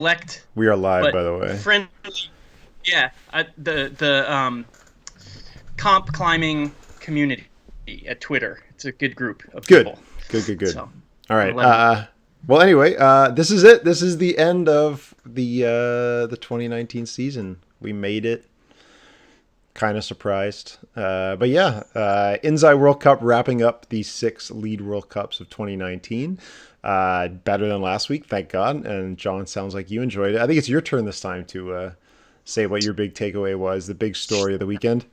select We are live, but by the way. friendly. Yeah, the comp climbing community at Twitter. It's a good group of Good. people. Good. So All I'm right. glad we. Well, anyway, this is it. This is the end of the 2019 season. We made it. Kind of surprised. But yeah, Inzai World Cup wrapping up the 6 Lead World Cups of 2019. Better than last week, thank God. And John, sounds like you enjoyed it. I think it's your turn this time to say what your big takeaway was, the big story of the weekend.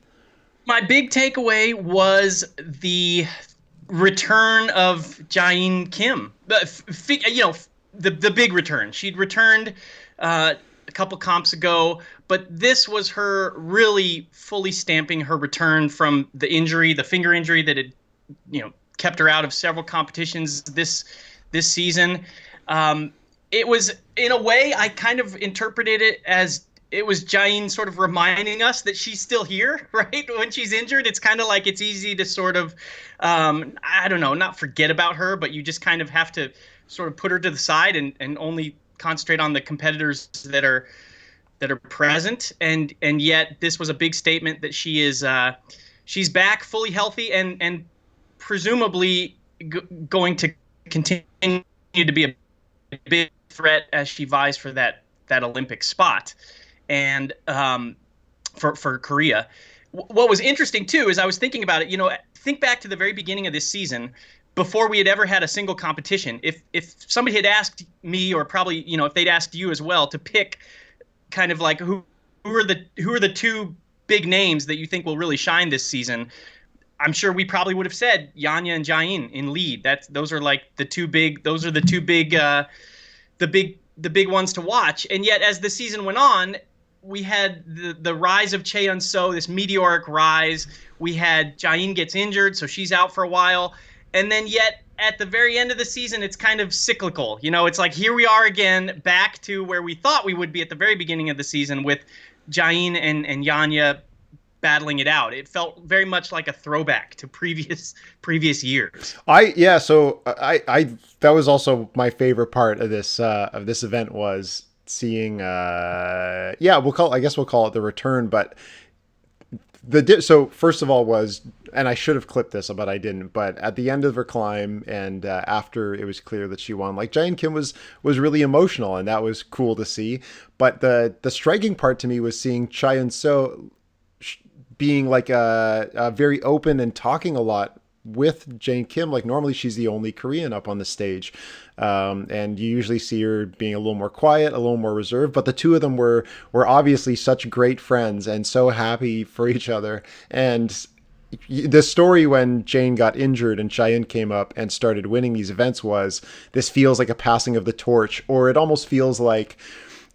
My big takeaway was the return of Jain Kim. The big return. She'd returned a couple comps ago, but this was her really fully stamping her return from the injury, the finger injury that had kept her out of several competitions this season. Um, it was, in a way, I kind of interpreted it as it was Jain sort of reminding us that she's still here, right? When she's injured, it's kind of like it's easy to sort of, I don't know, not forget about her, but you just kind of have to sort of put her to the side and only concentrate on the competitors that are present. And yet this was a big statement that she's back fully healthy and presumably going to continue to be a big threat as she vies for that Olympic spot. And for Korea. What was interesting too is I was thinking about it. Think back to the very beginning of this season, before we had ever had a single competition. If somebody had asked me, or probably if they'd asked you as well, to pick kind of like who are the two big names that you think will really shine this season, I'm sure we probably would have said Yanya and Jain in lead. Those are like the two big. Those are the big ones to watch. And yet, as the season went on, we had the rise of Cheon So, this meteoric rise. We had Jain gets injured, so she's out for a while. And then yet at the very end of the season, it's kind of cyclical. It's like here we are again, back to where we thought we would be at the very beginning of the season, with Jain and Yanya battling it out. It felt very much like a throwback to previous years. So I that was also my favorite part of this event, was seeing I guess we'll call it the return. But so first of all was, and I should have clipped this, but I didn't, but at the end of her climb, and after it was clear that she won, like, Jain Kim was really emotional, and that was cool to see. But the striking part to me was seeing Chaeyoung So being like a very open and talking a lot with Jain Kim. Like, normally she's the only Korean up on the stage, and you usually see her being a little more quiet, a little more reserved. But the two of them were obviously such great friends and so happy for each other. And the story when Jane got injured and Cheyenne came up and started winning these events was, this feels like a passing of the torch, or it almost feels like,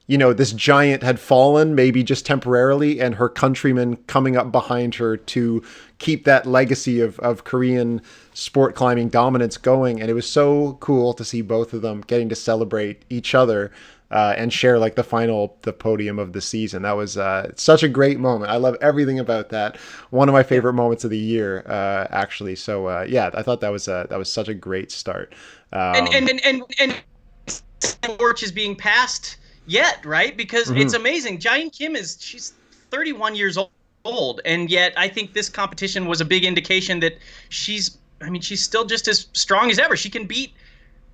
this giant had fallen, maybe just temporarily, and her countrymen coming up behind her to keep that legacy of Korean sport climbing dominance going. And it was so cool to see both of them getting to celebrate each other and share like the podium of the season. That was such a great moment. I love everything about that. One of my favorite moments of the year, actually. So yeah, I thought that was such a great start. And torch is being passed yet, right? Because it's Mm-hmm. amazing. Jain Kim she's 31 years old, and yet I think this competition was a big indication that she's still just as strong as ever. She can beat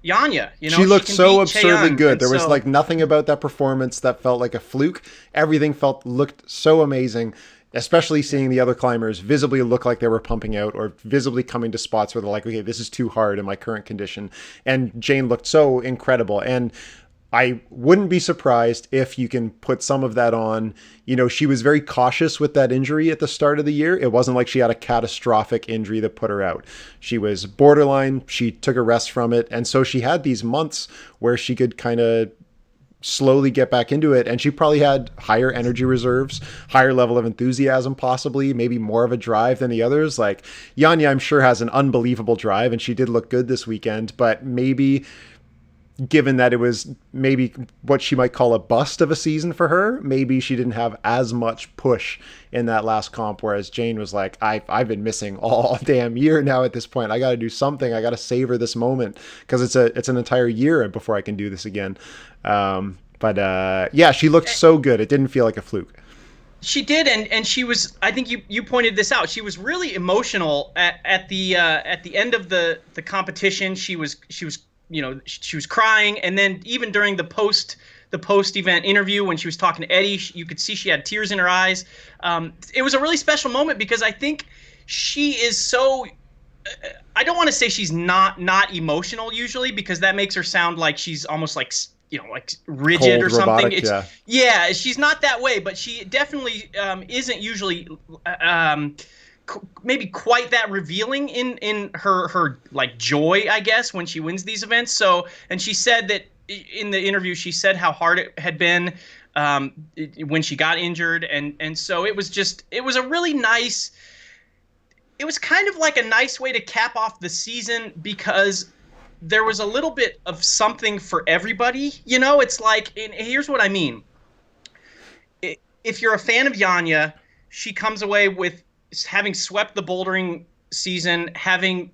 Yanya, She she looked can so beat absurdly Cheon, good. and There was so like nothing about that performance that felt like a fluke. Everything looked so amazing, especially yeah. seeing the other climbers visibly look like they were pumping out, or visibly coming to spots where they're like, okay, this is too hard in my current condition. And Jane looked so incredible. And I wouldn't be surprised if you can put some of that on. She was very cautious with that injury at the start of the year. It wasn't like she had a catastrophic injury that put her out. She was borderline. She took a rest from it. And so she had these months where she could kind of slowly get back into it. And she probably had higher energy reserves, higher level of enthusiasm, possibly, maybe more of a drive than the others. Like, Yanya, I'm sure, has an unbelievable drive, and she did look good this weekend, but maybe, given that it was maybe what she might call a bust of a season for her, maybe she didn't have as much push in that last comp, whereas Jane was like, I've been missing all damn year now at this point. I got to do something. I got to savor this moment, because it's an entire year before I can do this again. But yeah, she looked so good. It didn't feel like a fluke. She did, and she was. I think you pointed this out. She was really emotional at the end of the competition. She was she was crying, and then even during the post event interview when she was talking to Eddie, you could see she had tears in her eyes. It was a really special moment because I think she is so. I don't want to say she's not emotional usually because that makes her sound like she's almost like like rigid Cold, or something. robotic, yeah. Yeah, she's not that way, but she definitely isn't usually maybe quite that revealing in her like joy, I guess, when she wins these events. So, and she said that in the interview, she said how hard it had been when she got injured, and so it was a really nice. It was kind of like a nice way to cap off the season because there was a little bit of something for everybody. It's like, and here's what I mean. If you're a fan of Yanya, she comes away with having swept the bouldering season, having,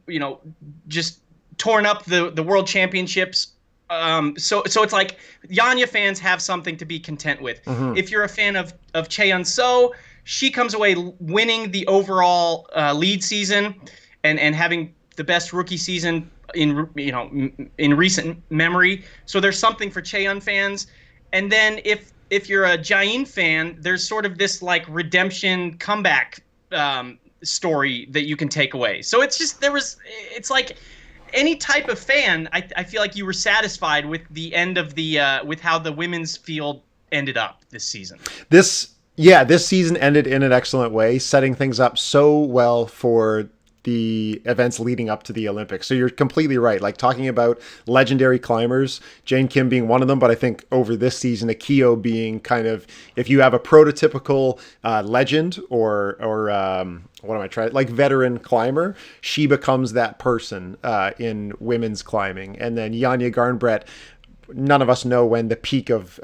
just torn up the world championships. So it's like Yanya fans have something to be content with. Mm-hmm. If you're a fan of Cheon So, she comes away winning the overall lead season and having the best rookie season in recent memory. So there's something for Cheon fans. And then if you're a Jain fan, there's sort of this like redemption comeback story that you can take away. So it's like any type of fan, I feel like you were satisfied with the end of with how the women's field ended up this season. This season ended in an excellent way, setting things up so well for the events leading up to the Olympics. So you're completely right. Like talking about legendary climbers, Jane Kim being one of them, but I think over this season, Akio being kind of, if you have a prototypical legend or what am I trying, like veteran climber, she becomes that person in women's climbing. And then Yanya Garnbrett, none of us know when the peak of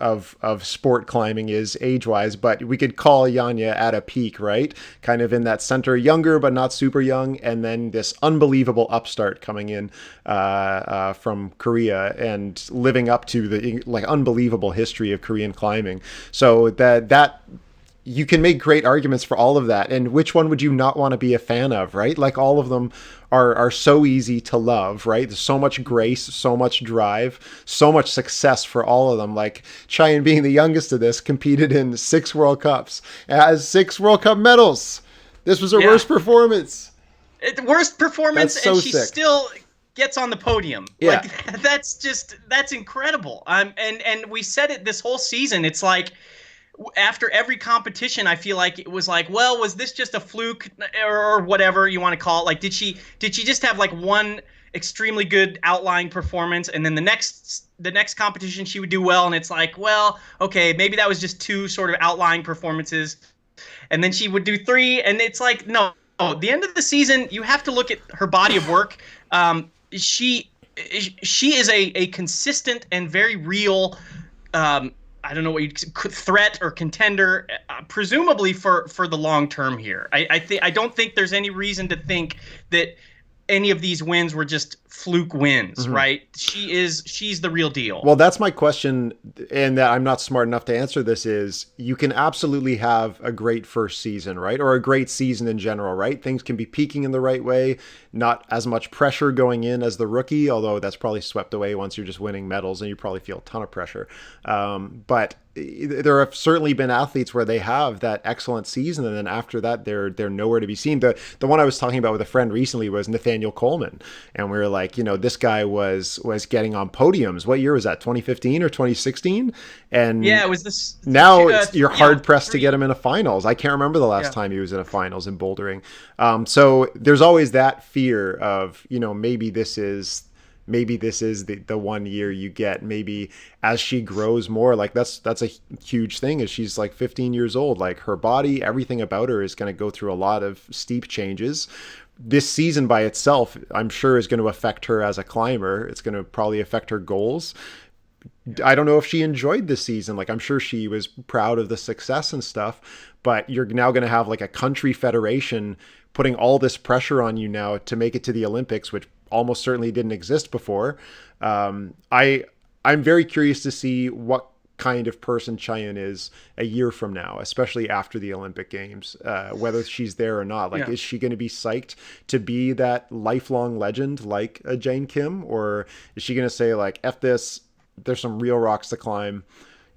sport climbing is age-wise, but we could call Yanya at a peak, right? Kind of in that center, younger but not super young, and then this unbelievable upstart coming in from Korea and living up to the like unbelievable history of Korean climbing. So that you can make great arguments for all of that. And which one would you not want to be a fan of, right? Like all of them are so easy to love, right? There's so much grace, so much drive, so much success for all of them. Like Chayan being the youngest of this competed in 6 World Cups, has 6 World Cup medals. This was her worst performance. Worst performance, so and she sick. still gets on the podium. Yeah. Like that's incredible. And we said it this whole season. It's like after every competition, I feel like it was like, well, was this just a fluke or whatever you want to call it? Like, did she just have like one extremely good outlying performance, and then the next competition she would do well, and it's like, well, okay, maybe that was just 2 sort of outlying performances, and then she would do 3, and it's like, no, the end of the season, you have to look at her body of work. She is a consistent and very real. I don't know what you'd threat or contender, presumably for the long term here. I don't think there's any reason to think that any of these wins were just fluke wins, Mm-hmm. right? She's the real deal. Well, that's my question, and that I'm not smart enough to answer this is, you can absolutely have a great first season, right? Or a great season in general, right? Things can be peaking in the right way, not as much pressure going in as the rookie, although that's probably swept away once you're just winning medals and you probably feel a ton of pressure. But there have certainly been athletes where they have that excellent season, and then after that they're nowhere to be seen. The one I was talking about with a friend recently was Nathaniel Coleman, and we were like, this guy was getting on podiums. What year was that? 2015 or 2016? And yeah, it was this. Now you're hard pressed 3. to get him in a finals. I can't remember the last time he was in a finals in bouldering. So there's always that fear of, maybe this is the 1 year you get. Maybe as she grows more, like that's a huge thing, is she's like 15 years old. Like her body, everything about her is going to go through a lot of steep changes. This season by itself, I'm sure, is going to affect her as a climber. It's going to probably affect her goals. I don't know if she enjoyed this season. Like, I'm sure she was proud of the success and stuff, but you're now going to have like a country federation putting all this pressure on you now to make it to the Olympics, which almost certainly didn't exist before. I'm very curious to see what kind of person Cheyenne is a year from now, especially after the Olympic Games, whether she's there or not. Like, Yeah. is she going to be psyched to be that lifelong legend like a Jane Kim, or is she going to say like, F this, there's some real rocks to climb.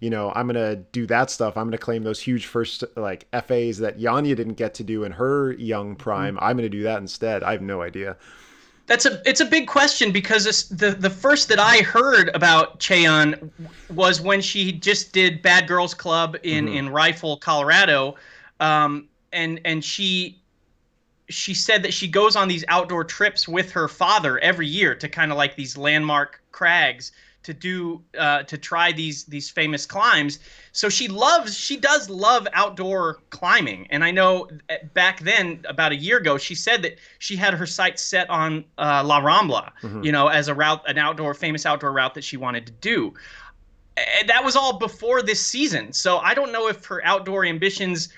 I'm going to do that stuff. I'm going to claim those huge first like FAs that Yanya didn't get to do in her young prime. I'm going to do that instead. I have no idea. It's a big question because the first that I heard about Cheon was when she just did Bad Girls Club in Rifle, Colorado, and she said that she goes on these outdoor trips with her father every year to kind of like these landmark crags to try these famous climbs. So she does love outdoor climbing. And I know back then, about a year ago, she said that she had her sights set on La Rambla, as an famous outdoor route that she wanted to do. And that was all before this season. So I don't know if her outdoor ambitions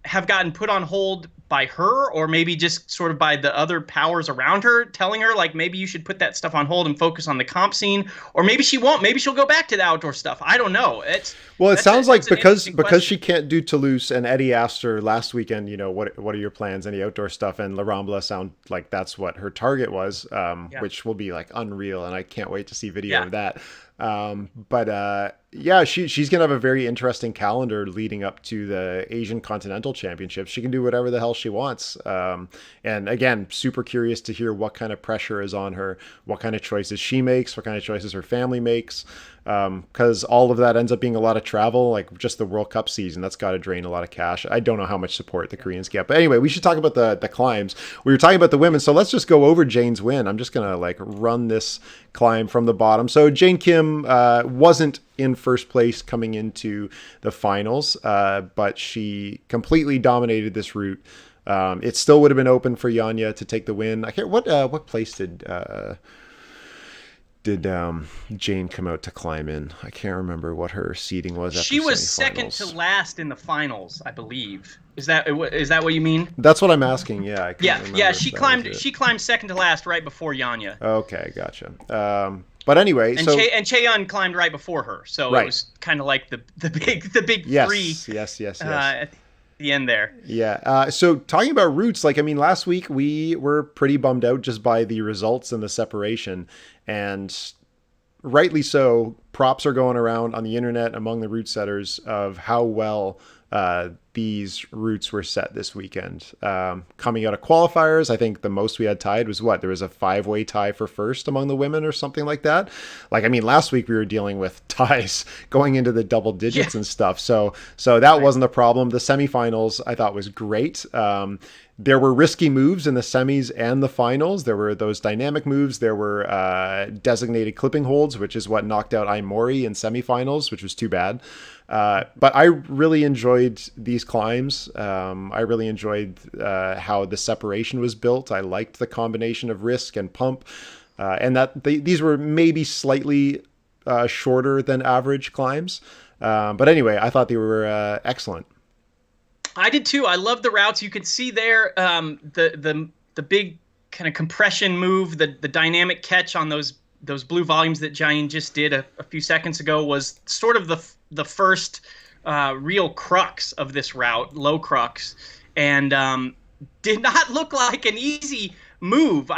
have gotten put on hold by her, or maybe just sort of by the other powers around her telling her like, maybe you should put that stuff on hold and focus on the comp scene, or maybe she won't. Maybe she'll go back to the outdoor stuff. I don't know. It sounds like because question. she can't do Toulouse, and Eddie asked her last weekend, what are your plans, any outdoor stuff, and La Rambla sound like that's what her target was, which will be like unreal, and I can't wait to see video of that. She's gonna have a very interesting calendar leading up to the Asian Continental Championships. She can do whatever the hell she wants. And again, super curious to hear what kind of pressure is on her, what kind of choices she makes, what kind of choices her family makes. Because all of that ends up being a lot of travel, like just the World Cup season. That's got to drain a lot of cash. I don't know how much support the Koreans get. But anyway, we should talk about the climbs. We were talking about the women, so let's just go over Jane's win. I'm just going to like run this climb from the bottom. So Jane Kim wasn't in first place coming into the finals, but she completely dominated this route. It still would have been open for Yanya to take the win. I can't. What place did Jane come out to climb in? I can't remember what her seeding was. She was second to last in the finals, I believe. Is that what you mean? That's what I'm asking. Yeah. I can't remember. She climbed second to last right before Yanya. Okay, gotcha. But anyway, and Cheon climbed right before her, so It was kind of like the big three. Yes. At the end there. Yeah. So talking about routes, last week we were pretty bummed out just by the results and the separation, and rightly so. Props are going around on the internet among the route setters of how well these routes were set this weekend. Coming out of qualifiers, I think the most we had tied was there was a 5-way tie for first among the women or something like that. Last week we were dealing with ties going into the double digits and stuff. So that wasn't a problem. The semifinals I thought was great. There were risky moves in the semis and the finals. There were those dynamic moves. There were designated clipping holds, which is what knocked out Aimori in semifinals, which was too bad. But I really enjoyed these climbs. I really enjoyed how the separation was built. I liked the combination of risk and pump, and that these were maybe slightly shorter than average climbs. But anyway, I thought they were excellent. I did too. I love the routes. You could see there the big kind of compression move, the dynamic catch on those blue volumes that Jain just did a few seconds ago was sort of the first real crux of this route, low crux, and did not look like an easy move.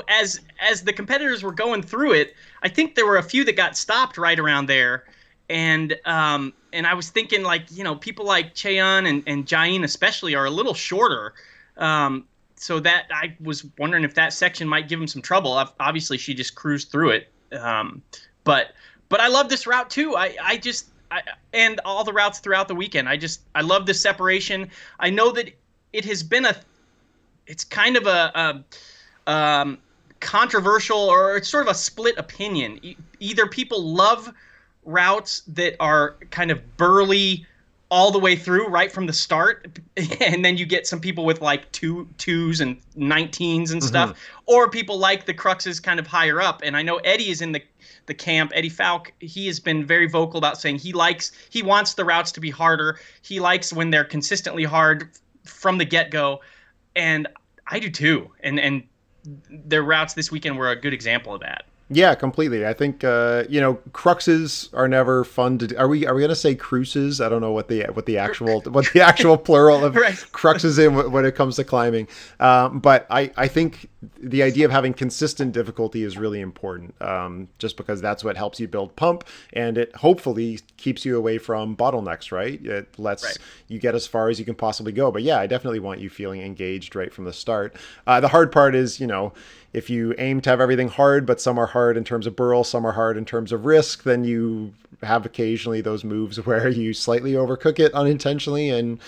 As the competitors were going through it, I think there were a few that got stopped right around there. And I was thinking, people like Cheon and Jain especially are a little shorter. So that I was wondering if that section might give him some trouble. Obviously, she just cruised through it. But I love this route too. And all the routes throughout the weekend. I love this separation. I know that it has been it's kind of a controversial, or it's sort of a split opinion. Either people love routes that are kind of burly all the way through right from the start, and then you get some people with like twos and 19s and stuff, or people like the cruxes kind of higher up. And I know Eddie is in the camp. Eddie Falk, he has been very vocal about saying he wants the routes to be harder. He likes when they're consistently hard from the get-go, and I do too. And their routes this weekend were a good example of that. Yeah, completely. I think cruxes are never fun to do. Are we gonna say cruises? I don't know what the actual plural of Right. cruxes in when it comes to climbing. But I think the idea of having consistent difficulty is really important. Just because that's what helps you build pump, and it hopefully keeps you away from bottlenecks. Right? It lets Right. you get as far as you can possibly go. But yeah, I definitely want you feeling engaged right from the start. The hard part is, if you aim to have everything hard, but some are hard in terms of burl, some are hard in terms of risk, then you have occasionally those moves where you slightly overcook it unintentionally, and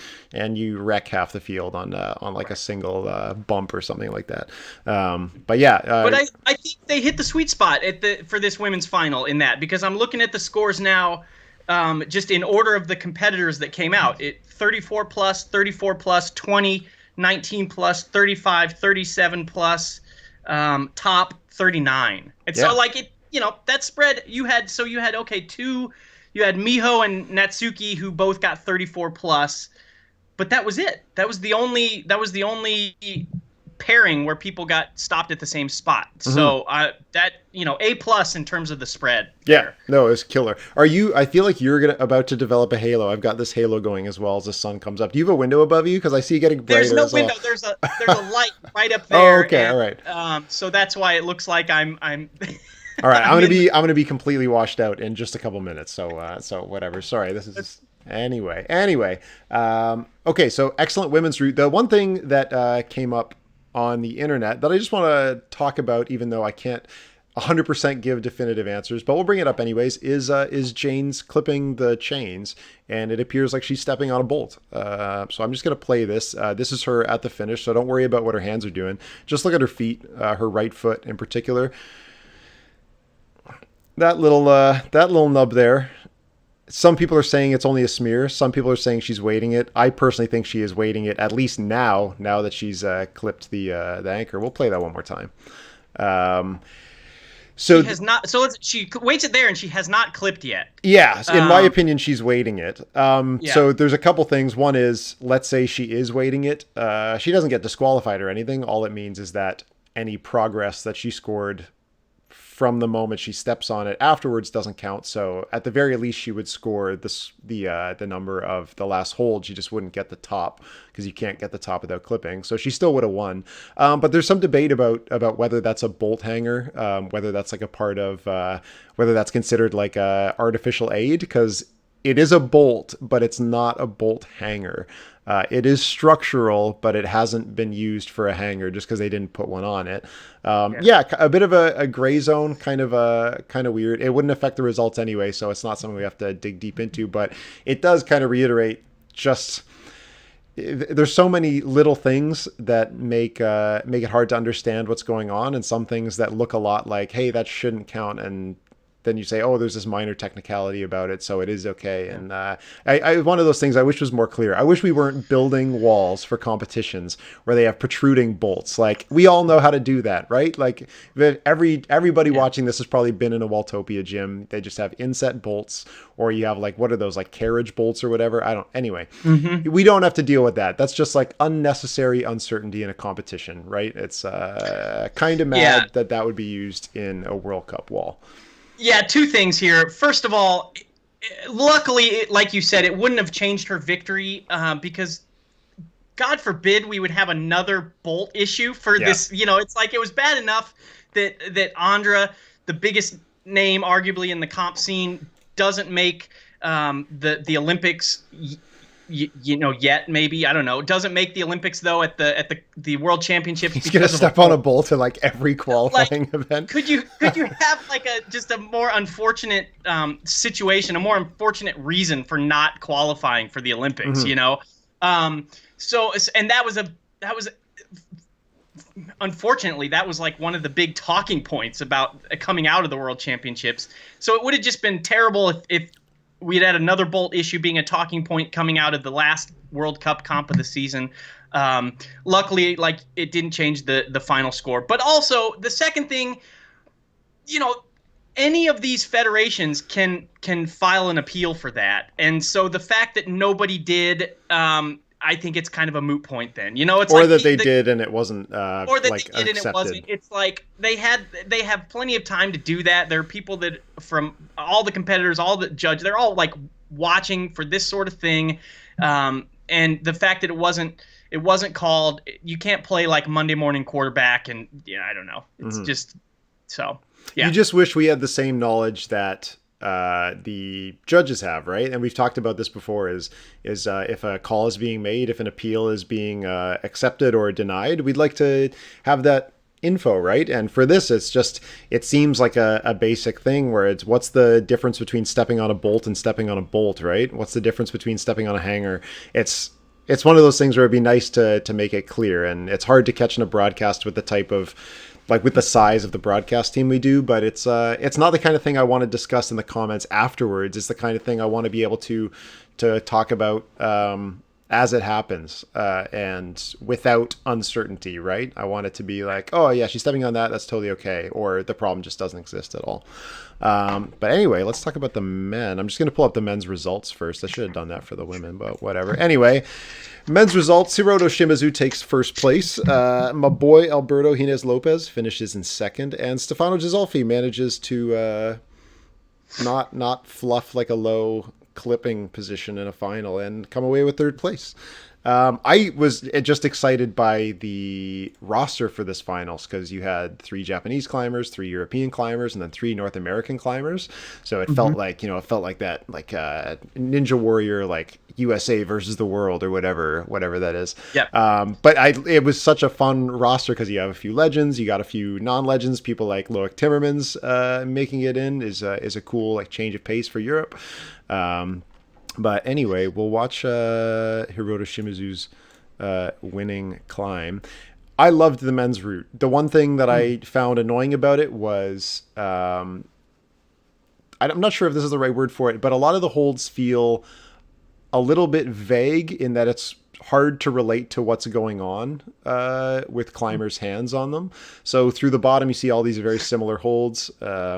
you wreck half the field on like a Right. single bump or something like that. But yeah, But I think they hit the sweet spot for this women's final in that, because I'm looking at the scores now, just in order of the competitors that came out. 34 plus, 34 plus, 20, 19 plus, 35, 37 plus, top 39. And so yeah. like that spread you had okay, you had Miho and Natsuki who both got 34 plus, but that was it. That was the only pairing where people got stopped at the same spot. Mm-hmm. So that A plus in terms of the spread Yeah, there. no, it's killer. Are you? I feel like you're about to develop a halo. I've got this halo going as well as the sun comes up. Do you have a window above you? Because I see you getting There's brighter no as window. well. There's a light right up Oh, there, okay, and all right. so that's why it looks like I'm All right, I'm I'm gonna in. be I'm gonna be completely washed out in just a couple minutes. So whatever. Sorry, this That's, is anyway. Okay, so excellent women's route. The one thing that came up on the internet that I just want to talk about, even though I can't 100% give definitive answers, but we'll bring it up anyways. Is Jane's clipping the chains, and it appears like she's stepping on a bolt. So I'm just gonna play this. This is her at the finish, so don't worry about what her hands are doing. Just look at her feet, her right foot in particular. That little nub there. Some people are saying it's only a smear. Some people are saying she's waiting it. I personally think she is waiting it, at least now that she's clipped the anchor. We'll play that one more time. Um, she so has not. So she waits it there, and she has not clipped yet. yeah, in my Um, opinion, she's waiting it. yeah, So there's a couple things. One is, let's say she is waiting it. She doesn't get disqualified or anything. All it means is that any progress that she scored from the moment she steps on it afterwards doesn't count. So at the very least, she would score the number of the last hold. She just wouldn't get the top because you can't get the top without clipping. So she still would have won. But there's some debate about whether that's a bolt hanger, whether that's like a part of whether that's considered like a artificial aid, because it is a bolt, but it's not a bolt hanger. It is structural, but it hasn't been used for a hanger just because they didn't put one on it. yeah. Yeah, a bit of a gray zone, kind of weird. It wouldn't affect the results anyway, so it's not something we have to dig deep into. But it does kind of reiterate just there's so many little things that make it hard to understand what's going on, and some things that look a lot like, hey, that shouldn't count, and then you say, oh, there's this minor technicality about it, so it is okay. Yeah. And I one of those things I wish was more clear. I wish we weren't building walls for competitions where they have protruding bolts. Like, we all know how to do that, right? Like, everybody Yeah. watching this has probably been in a Waltopia gym. They just have inset bolts, or you have like, what are those, like carriage bolts or whatever? I don't. Anyway, Mm-hmm. we don't have to deal with that. That's just like unnecessary uncertainty in a competition, right? It's kind of Yeah. mad that would be used in a World Cup wall. Yeah, two things here. First of all, luckily, like you said, it wouldn't have changed her victory, because God forbid we would have another bolt issue for Yeah. this. It's like it was bad enough that Andra, the biggest name arguably in the comp scene, doesn't make the Olympics. Yet maybe, I don't know. Doesn't make the Olympics though at the World Championships He's gonna because of a step on a bolt. bolt in like every Like, qualifying event. could you have like just a more unfortunate situation, a more unfortunate reason for not qualifying for the Olympics? Mm-hmm. So, and that was unfortunately, that was like one of the big talking points about coming out of the World Championships. So it would have just been terrible if we'd had another bolt issue being a talking point coming out of the last World Cup comp of the season. Luckily, like, it didn't change the final score. But also, the second thing, you know, any of these federations can file an appeal for that, and so the fact that nobody did, I think it's kind of a moot point then. You know, it's Or like that they did and it wasn't or that like they did and it wasn't. accepted. It's like they have plenty of time to do that. There are people that from all the competitors, all the judges, they're all like watching for this sort of thing. And the fact that it wasn't called, you can't play like Monday morning quarterback, and yeah, I don't know. It's just so yeah. You just wish we had the same knowledge that the judges have, right? And we've talked about this before. Is if a call is being made, if an appeal is being accepted or denied, we'd like to have that info, right? And for this, it seems like a basic thing where it's what's the difference between stepping on a bolt and stepping on a bolt, right? What's the difference between stepping on a hanger? It's one of those things where it'd be nice to make it clear, and it's hard to catch in a broadcast with the type of like with the size of the broadcast team we do, but it's not the kind of thing I want to discuss in the comments afterwards. It's the kind of thing I want to be able to talk about as it happens and without uncertainty, right? I want it to be like, oh yeah, she's stepping on that, that's totally okay, or the problem just doesn't exist at all. But anyway, let's talk about the men. I'm just going to pull up the men's results first. I should have done that for the women, but whatever. Anyway, men's results. Hiroto Shimizu takes first place. My boy Alberto Hines Lopez finishes in second, and Stefano Gisolfi manages to not fluff like a low clipping position in a final and come away with third place. I was just excited by the roster for this finals because you had 3 Japanese climbers, 3 European climbers, and then 3 North American climbers. So it felt like, that, like Ninja Warrior, like USA versus the world or whatever that is. Yeah. But it was such a fun roster because you have a few legends, you got a few non-legends. People like Loic Timmermans making it in is a cool like change of pace for Europe. But anyway, we'll watch Hiroto Shimizu's winning climb. I loved the men's route. The one thing that I found annoying about it was, I'm not sure if this is the right word for it, but a lot of the holds feel a little bit vague in that it's hard to relate to what's going on with climbers' hands on them. So through the bottom, you see all these very similar holds,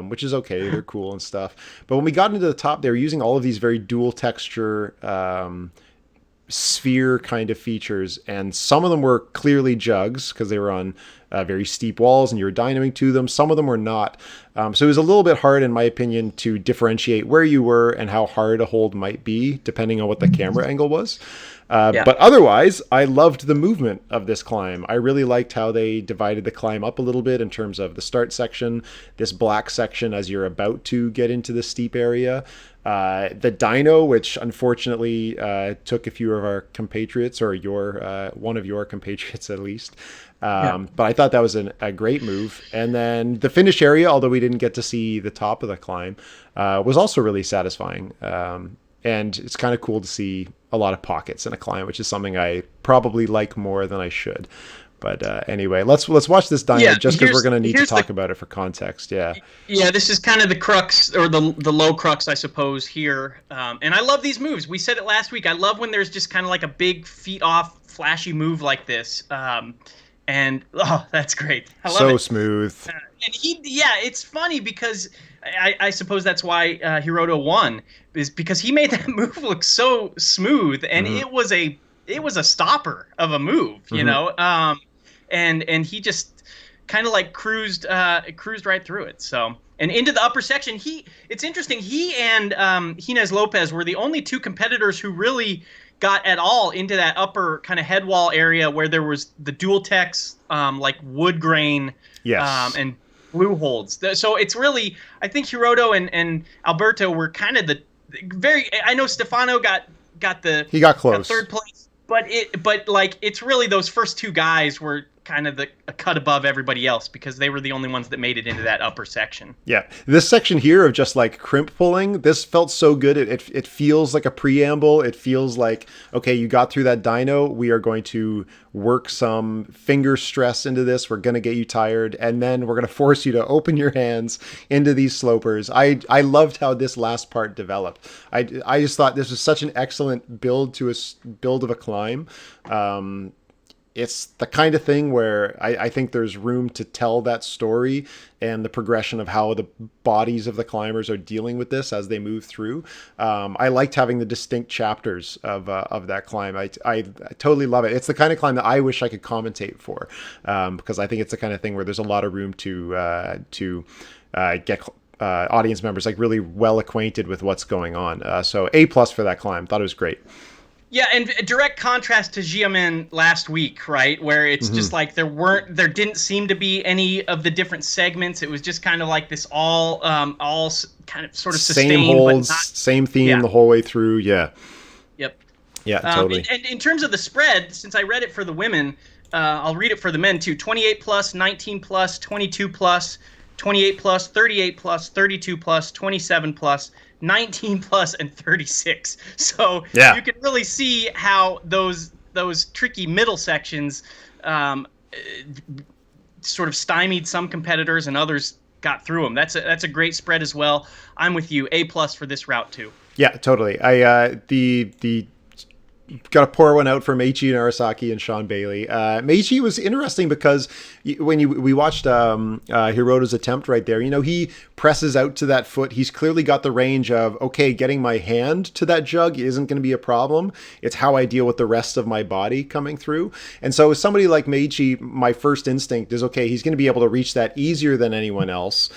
which is okay. They're cool and stuff. But when we got into the top, they were using all of these very dual texture sphere kind of features. And some of them were clearly jugs because they were on very steep walls and you were dynamoing to them. Some of them were not. So it was a little bit hard, in my opinion, to differentiate where you were and how hard a hold might be, depending on what the camera angle was. But otherwise, I loved the movement of this climb. I really liked how they divided the climb up a little bit in terms of the start section, this black section as you're about to get into the steep area. The dyno, which unfortunately took a few of our compatriots, or one of your compatriots at least. But I thought that was a great move. And then the finish area, although we didn't get to see the top of the climb, was also really satisfying. And it's kind of cool to see a lot of pockets in a climb, which is something I probably like more than I should. But anyway, let's watch this dyno just because we're going to need to talk about it for context. Yeah. Yeah, this is kind of the crux, or the low crux, I suppose, here. And I love these moves. We said it last week. I love when there's just kind of like a big feet off, flashy move like this. And that's great. I love it. So smooth. And it's funny because I suppose that's why Hiroto won, is because he made that move look so smooth, and it was a stopper of a move, you know. And he just kind of like cruised right through it. So, and into the upper section, it's interesting. He and Hines Lopez were the only 2 competitors who really got at all into that upper kind of head wall area where there was the dual text, like wood grain, and blue holds. So it's really, I think Hiroto and Alberto were kind of the very. I know Stefano got close, third place, but like it's really those first 2 guys were kind of a cut above everybody else because they were the only ones that made it into that upper section. Yeah. This section here of just like crimp pulling, this felt so good. It feels like a preamble. It feels like, okay, you got through that dyno. We are going to work some finger stress into this. We're going to get you tired. And then we're going to force you to open your hands into these slopers. I loved how this last part developed. I just thought this was such an excellent build of a climb. it's the kind of thing where I think there's room to tell that story and the progression of how the bodies of the climbers are dealing with this as they move through. I liked having the distinct chapters of that climb. I totally love it. It's the kind of climb that I wish I could commentate for, because I think it's the kind of thing where there's a lot of room to get audience members like really well acquainted with what's going on. So A+ for that climb. Thought it was great. Yeah, and a direct contrast to Xiamen last week, right? Where it's just like there didn't seem to be any of the different segments. It was just kind of like this all kind of sort of Same sustained, holds, but not. same theme Yeah. the whole way through. Yeah. Yep. Yeah, totally. And in terms of the spread, since I read it for the women, I'll read it for the men too. 28 plus, 19 plus, 22 plus, 28 plus, 38 plus, 32 plus, 27 plus, 19 plus, and 36. So Yeah. you can really see how those tricky middle sections sort of stymied some competitors and others got through them. That's a great spread as well. I'm with you. A+ for this route too. Yeah, totally. I the got to pour one out for Meiichi Narasaki and Sean Bailey. Meiichi was interesting because we watched Hiroto's attempt right there, he presses out to that foot. He's clearly got the range of, okay, getting my hand to that jug isn't going to be a problem. It's how I deal with the rest of my body coming through. And so somebody like Meiichi, my first instinct is, okay, he's going to be able to reach that easier than anyone else.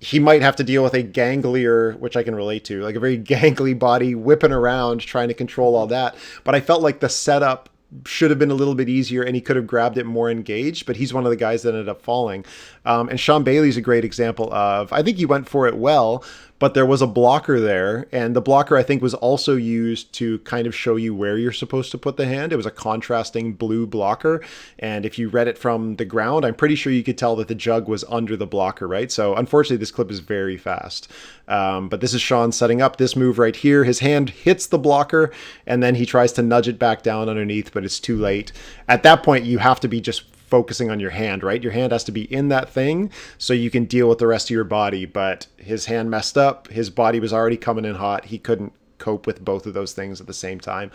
He might have to deal with a ganglier, which I can relate to, like a very gangly body whipping around trying to control all that. But I felt like the setup should have been a little bit easier and he could have grabbed it more engaged, but he's one of the guys that ended up falling. And Sean Bailey's a great example of, I think he went for it well, but there was a blocker there, and the blocker I think was also used to kind of show you where you're supposed to put the hand. It was a contrasting blue blocker, and if you read it from the ground, I'm pretty sure you could tell that the jug was under the blocker, right? So unfortunately this clip is very fast, but this is Sean setting up this move right here. His hand hits the blocker and then he tries to nudge it back down underneath, but it's too late. At that point you have to be just focusing on your hand, right? Your hand has to be in that thing so you can deal with the rest of your body. But his hand messed up. His body was already coming in hot. He couldn't cope with both of those things at the same time.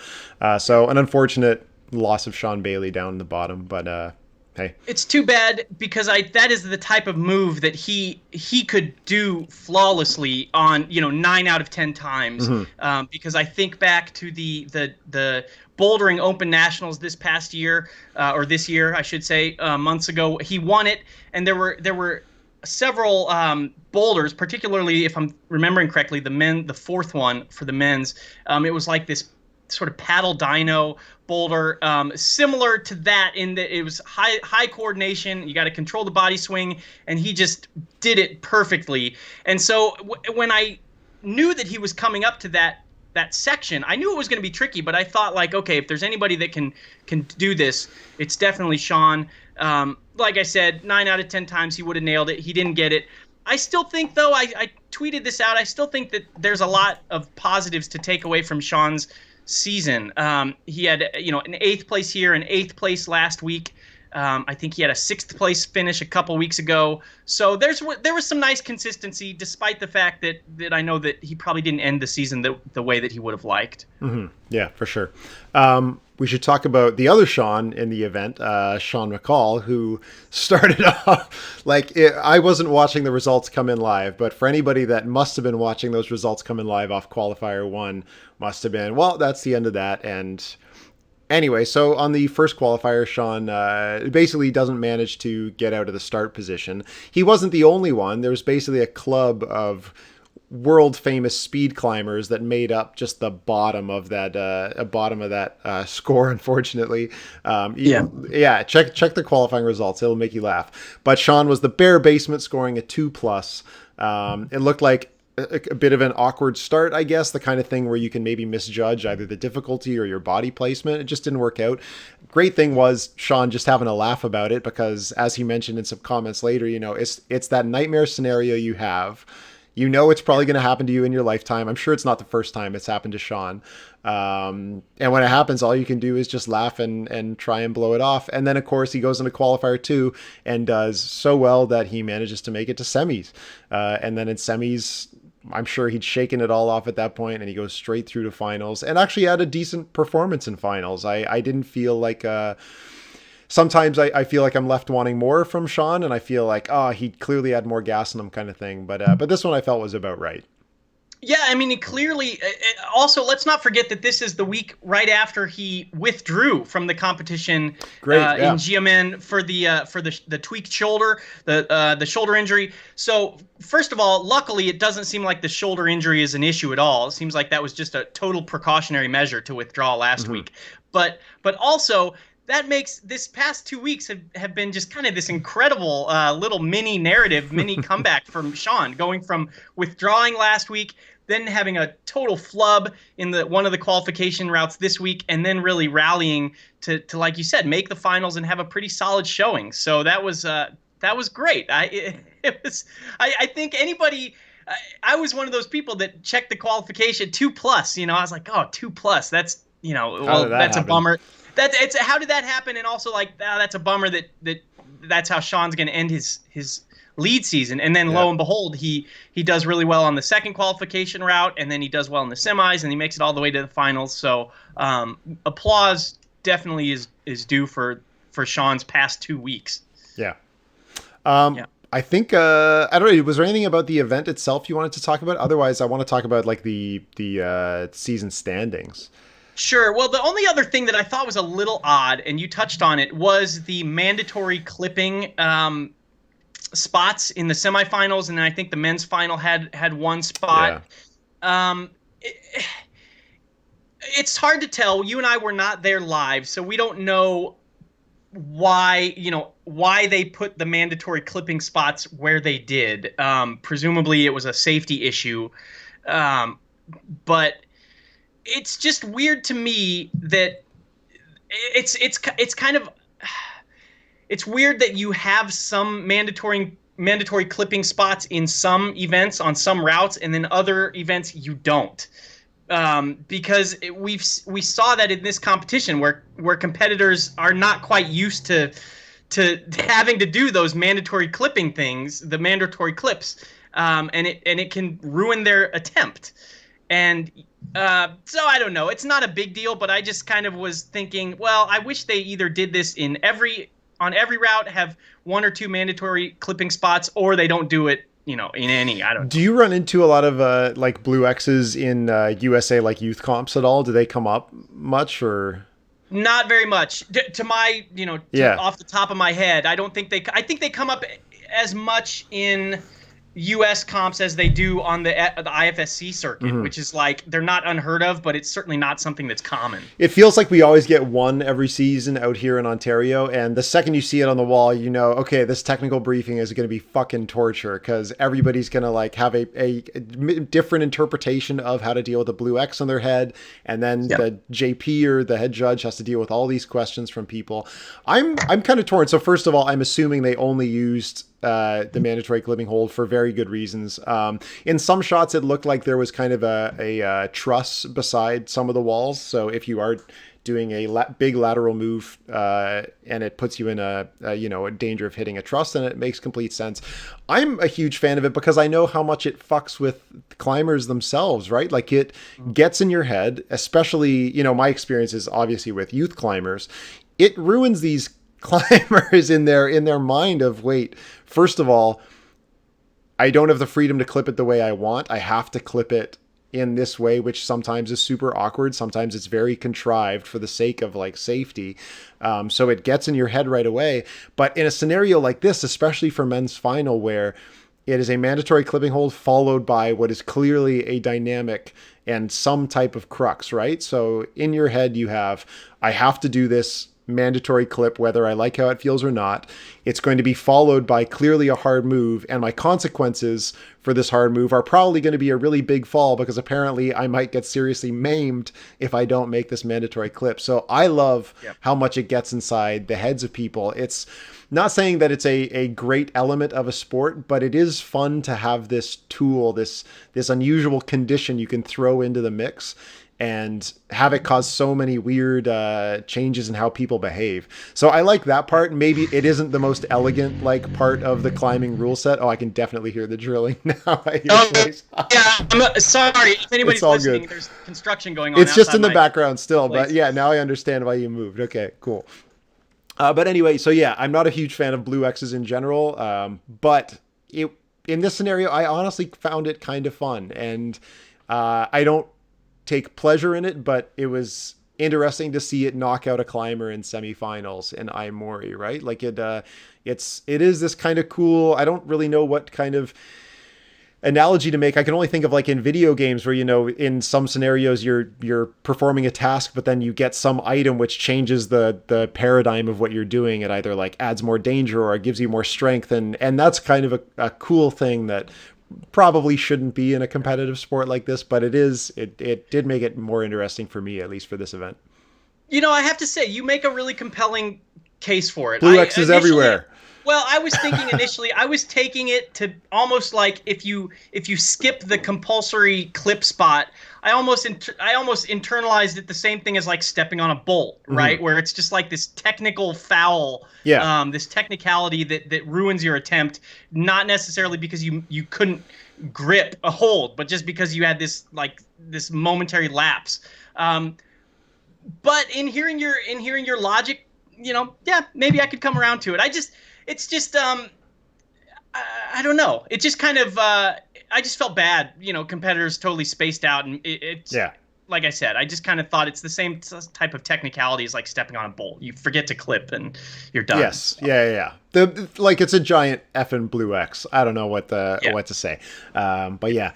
So an unfortunate loss of Sean Bailey down in the bottom. But hey, it's too bad because that is the type of move that he could do flawlessly on 9 out of 10 times. Because I think back to the Bouldering Open Nationals this past year, or this year I should say, months ago. He won it, and there were several boulders, particularly if I'm remembering correctly, the fourth one for the men's. It was like this sort of paddle dyno boulder, similar to that in that it was high coordination. You got to control the body swing, and he just did it perfectly. And so when I knew that he was coming up to that section, I knew it was going to be tricky, but I thought, like, okay, if there's anybody that can do this, it's definitely Sean. Like I said, 9 out of 10 times he would have nailed it. He didn't get it. I still think, though, I tweeted this out, I still think that there's a lot of positives to take away from Sean's season. He had an 8th place here and 8th place last week. I think he had a 6th place finish a couple weeks ago. So there was some nice consistency, despite the fact that I know that he probably didn't end the season the way that he would have liked. Yeah, for sure. We should talk about the other Sean in the event, Sean McCall, who started off I wasn't watching the results come in live, but for anybody that must have been watching those results come in live off qualifier 1, must have been, well, that's the end of that. And anyway, so on the first qualifier, Sean basically doesn't manage to get out of the start position. He wasn't the only one. There was basically a club of world famous speed climbers that made up just the bottom of that score, unfortunately. Check the qualifying results. It'll make you laugh. But Sean was the bare basement, scoring a 2+. It looked like a bit of an awkward start, I guess, the kind of thing where you can maybe misjudge either the difficulty or your body placement. It just didn't work out. Great thing was Sean just having a laugh about it, because as he mentioned in some comments later, it's that nightmare scenario you have. It's probably going to happen to you in your lifetime. I'm sure it's not the first time it's happened to Sean. And when it happens, all you can do is just laugh and try and blow it off. And then, of course, he goes into qualifier 2 and does so well that he manages to make it to semis. And then in semis, I'm sure he'd shaken it all off at that point, and he goes straight through to finals and actually had a decent performance in finals. I didn't feel like sometimes I feel like I'm left wanting more from Sean, and I feel like, oh, he clearly had more gas in him kind of thing. But this one I felt was about right. Yeah, I mean, he clearly. Also, let's not forget that this is the week right after he withdrew from the competition Great, in yeah. GMN for the tweaked shoulder, the shoulder injury. So, first of all, luckily, it doesn't seem like the shoulder injury is an issue at all. It seems like that was just a total precautionary measure to withdraw last Mm-hmm. week. But also, that makes this past 2 weeks have been just kind of this incredible little mini narrative, mini comeback from Sean, going from withdrawing last week, then having a total flub in the one of the qualification routes this week, and then really rallying to like you said, make the finals and have a pretty solid showing. So that was great. I think anybody. I was one of those people that checked the qualification 2+. I was like, oh, 2+. That's How did that that's a happen? bummer. How did that happen? And also like, that's a bummer that's how Sean's going to end his lead season. And then Yeah. lo and behold, he does really well on the second qualification route, and then he does well in the semis, and he makes it all the way to the finals. So applause definitely is due for Sean's past 2 weeks. Yeah. Yeah. I think I don't know. Was there anything about the event itself you wanted to talk about? Otherwise, I want to talk about like the season standings. Sure. Well, the only other thing that I thought was a little odd, and you touched on it, was the mandatory clipping spots in the semifinals, and I think the men's final had one Yeah. spot. Um, it, it's hard to tell. You and I were not there live, so we don't know why they put the mandatory clipping spots where they did. Presumably, it was a safety issue, but it's just weird to me that it's kind of it's weird that you have some mandatory clipping spots in some events on some routes, and then other events you don't. Because we saw that in this competition where competitors are not quite used to having to do those mandatory clipping things, the mandatory clips, and it can ruin their attempt. And so I don't know. It's not a big deal, but I just kind of was thinking, well, I wish they either did this on every route, have one or two mandatory clipping spots, or they don't do it, in any. I don't know. Do you run into a lot of like blue X's in USA like youth comps at all? Do they come up much or? Not very much. To my, Yeah. off the top of my head, I think they come up as much in U.S. comps as they do on the IFSC circuit, which is like, they're not unheard of, but it's certainly not something that's common. It feels like we always get one every season out here in Ontario, and the second you see it on the wall, okay, this technical briefing is going to be fucking torture because everybody's going to like have a different interpretation of how to deal with a blue X on their head, and then the JP or the head judge has to deal with all these questions from people. I'm kind of torn. So first of all, I'm assuming they only used the mandatory clipping hold for very good reasons. In some shots, it looked like there was kind of a truss beside some of the walls. So if you are doing a big lateral move and it puts you in a danger of hitting a truss, then it makes complete sense. I'm a huge fan of it because I know how much it fucks with climbers themselves, right? Like it gets in your head, especially, my experience is obviously with youth climbers. It ruins these climbers in their mind of, wait, first of all, I don't have the freedom to clip it the way I want. I have to clip it in this way, which sometimes is super awkward. Sometimes it's very contrived for the sake of like safety. So it gets in your head right away. But in a scenario like this, especially for men's final, where it is a mandatory clipping hold followed by what is clearly a dynamic and some type of crux, right? So in your head, you have, I have to do this mandatory clip, whether I like how it feels or not. It's going to be followed by clearly a hard move, and my consequences for this hard move are probably going to be a really big fall because apparently I might get seriously maimed if I don't make this mandatory clip. So I love how much it gets inside the heads of people. It's not saying that it's a great element of a sport, but it is fun to have this tool, this unusual condition you can throw into the mix and have it cause so many weird changes in how people behave. So I like that part. Maybe it isn't the most elegant like part of the climbing rule set. Oh, I can definitely hear the drilling now at your place. Yeah, I'm sorry. If anybody's listening, good. There's construction going on. It's just in the my background still, place. but yeah, now I understand why you moved. Okay, cool. But anyway, so yeah, I'm not a huge fan of blue X's in general, but it in this scenario, I honestly found it kind of fun, and I don't take pleasure in it, but it was interesting to see it knock out a climber in semifinals in Aomori, right? Like it is this kind of cool. I don't really know what kind of analogy to make. I can only think of like in video games where, in some scenarios you're performing a task, but then you get some item which changes the paradigm of what you're doing. It either like adds more danger or it gives you more strength, and that's kind of a cool thing that probably shouldn't be in a competitive sport like this, but it did make it more interesting for me, at least for this event. I have to say, you make a really compelling case for it. Blue X is everywhere. Well, I was thinking initially, I was taking it to almost like if you skip the compulsory clip spot, I almost internalized it the same thing as like stepping on a bolt, right? Mm-hmm. Where it's just like this technical foul, this technicality that ruins your attempt, not necessarily because you couldn't grip a hold, but just because you had this momentary lapse. But in hearing your logic, maybe I could come around to it. It's just I don't know. It just kind of I just felt bad. Competitors totally spaced out, and it's like I said, I just kind of thought it's the same type of technicality as like stepping on a bolt. You forget to clip and you're done. Yes, so. Yeah. Like it's a giant effing blue X. I don't know what to say. But yeah,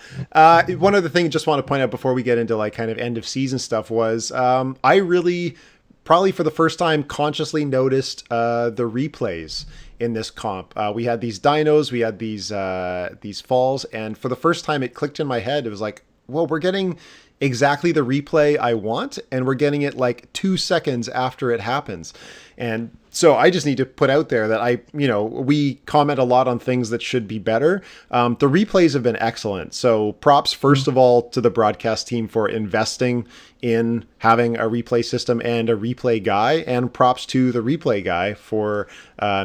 one other thing I just want to point out before we get into like kind of end of season stuff was I really probably for the first time consciously noticed the replays in this comp. We had these dynos, we had these falls, and for the first time it clicked in my head. It was like, well, we're getting exactly the replay I want, and we're getting it like 2 seconds after it happens. And so I just need to put out there that we comment a lot on things that should be better. The replays have been excellent. So props, first of all, to the broadcast team for investing in having a replay system and a replay guy, and props to the replay guy for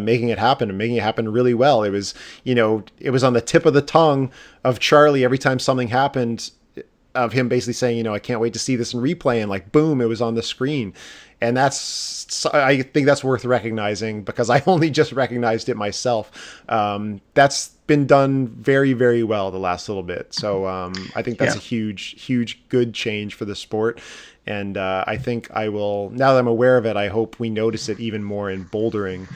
making it happen and making it happen really well. It was, it was on the tip of the tongue of Charlie every time something happened, of him basically saying, I can't wait to see this in replay, and like, boom, it was on the screen. And I think that's worth recognizing, because I only just recognized it myself. That's been done very, very well the last little bit. So I think that's a huge, good change for the sport. And I think I will, now that I'm aware of it, I hope we notice it even more in bouldering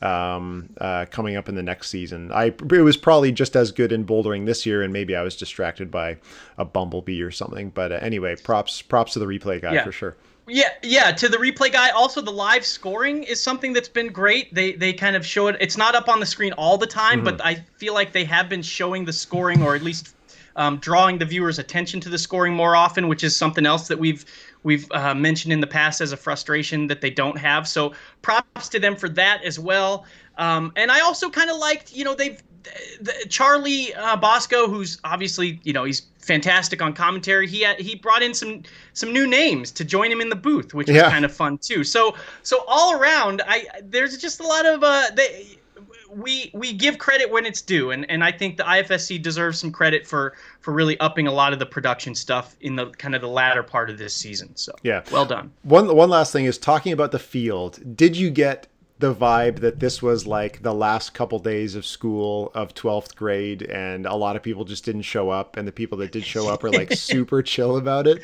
coming up in the next season. It was probably just as good in bouldering this year, and maybe I was distracted by a bumblebee or something. But anyway, props to the replay guy for sure. Yeah, to the replay guy. Also, the live scoring is something that's been great. They kind of show it. It's not up on the screen all the time, but I feel like they have been showing the scoring, or at least drawing the viewer's attention to the scoring more often, which is something else that we've mentioned in the past as a frustration that they don't have. So props to them for that as well. And I also kind of liked, Charlie Bosco, who's obviously, he's fantastic on commentary. He brought in some new names to join him in the booth, which was kind of fun too. So all around, there's just a lot of we give credit when it's due, and I think the IFSC deserves some credit for really upping a lot of the production stuff in the kind of the latter part of this season. So well done. One last thing is talking about the field. Did you get the vibe that this was like the last couple days of school of 12th grade, and a lot of people just didn't show up, and the people that did show up are like super chill about it?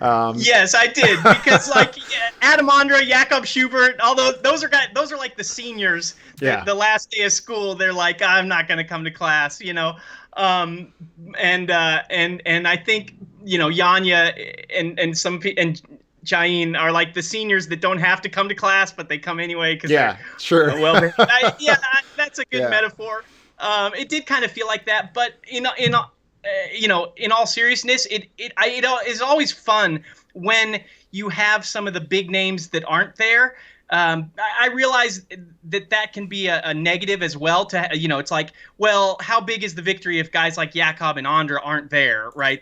Yes, I did, because like Adam Andra, Jakob Schubert, although those are like the seniors. The last day of school, they're like, I'm not going to come to class, and I think Yanya and some and Jain are like the seniors that don't have to come to class, but they come anyway because sure. That's a good metaphor. It did kind of feel like that, but in all seriousness, it is always fun when you have some of the big names that aren't there. I realize that can be a negative as well. It's like, well, how big is the victory if guys like Jakob and Andra aren't there, right?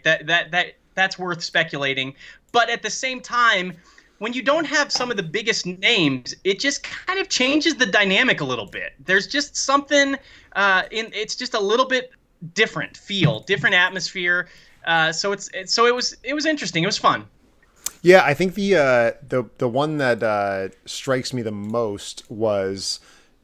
That's worth speculating. But at the same time, when you don't have some of the biggest names, it just kind of changes the dynamic a little bit. There's just something it's just a little bit different feel, different atmosphere. So it was interesting. It was fun. Yeah, I think the one that strikes me the most was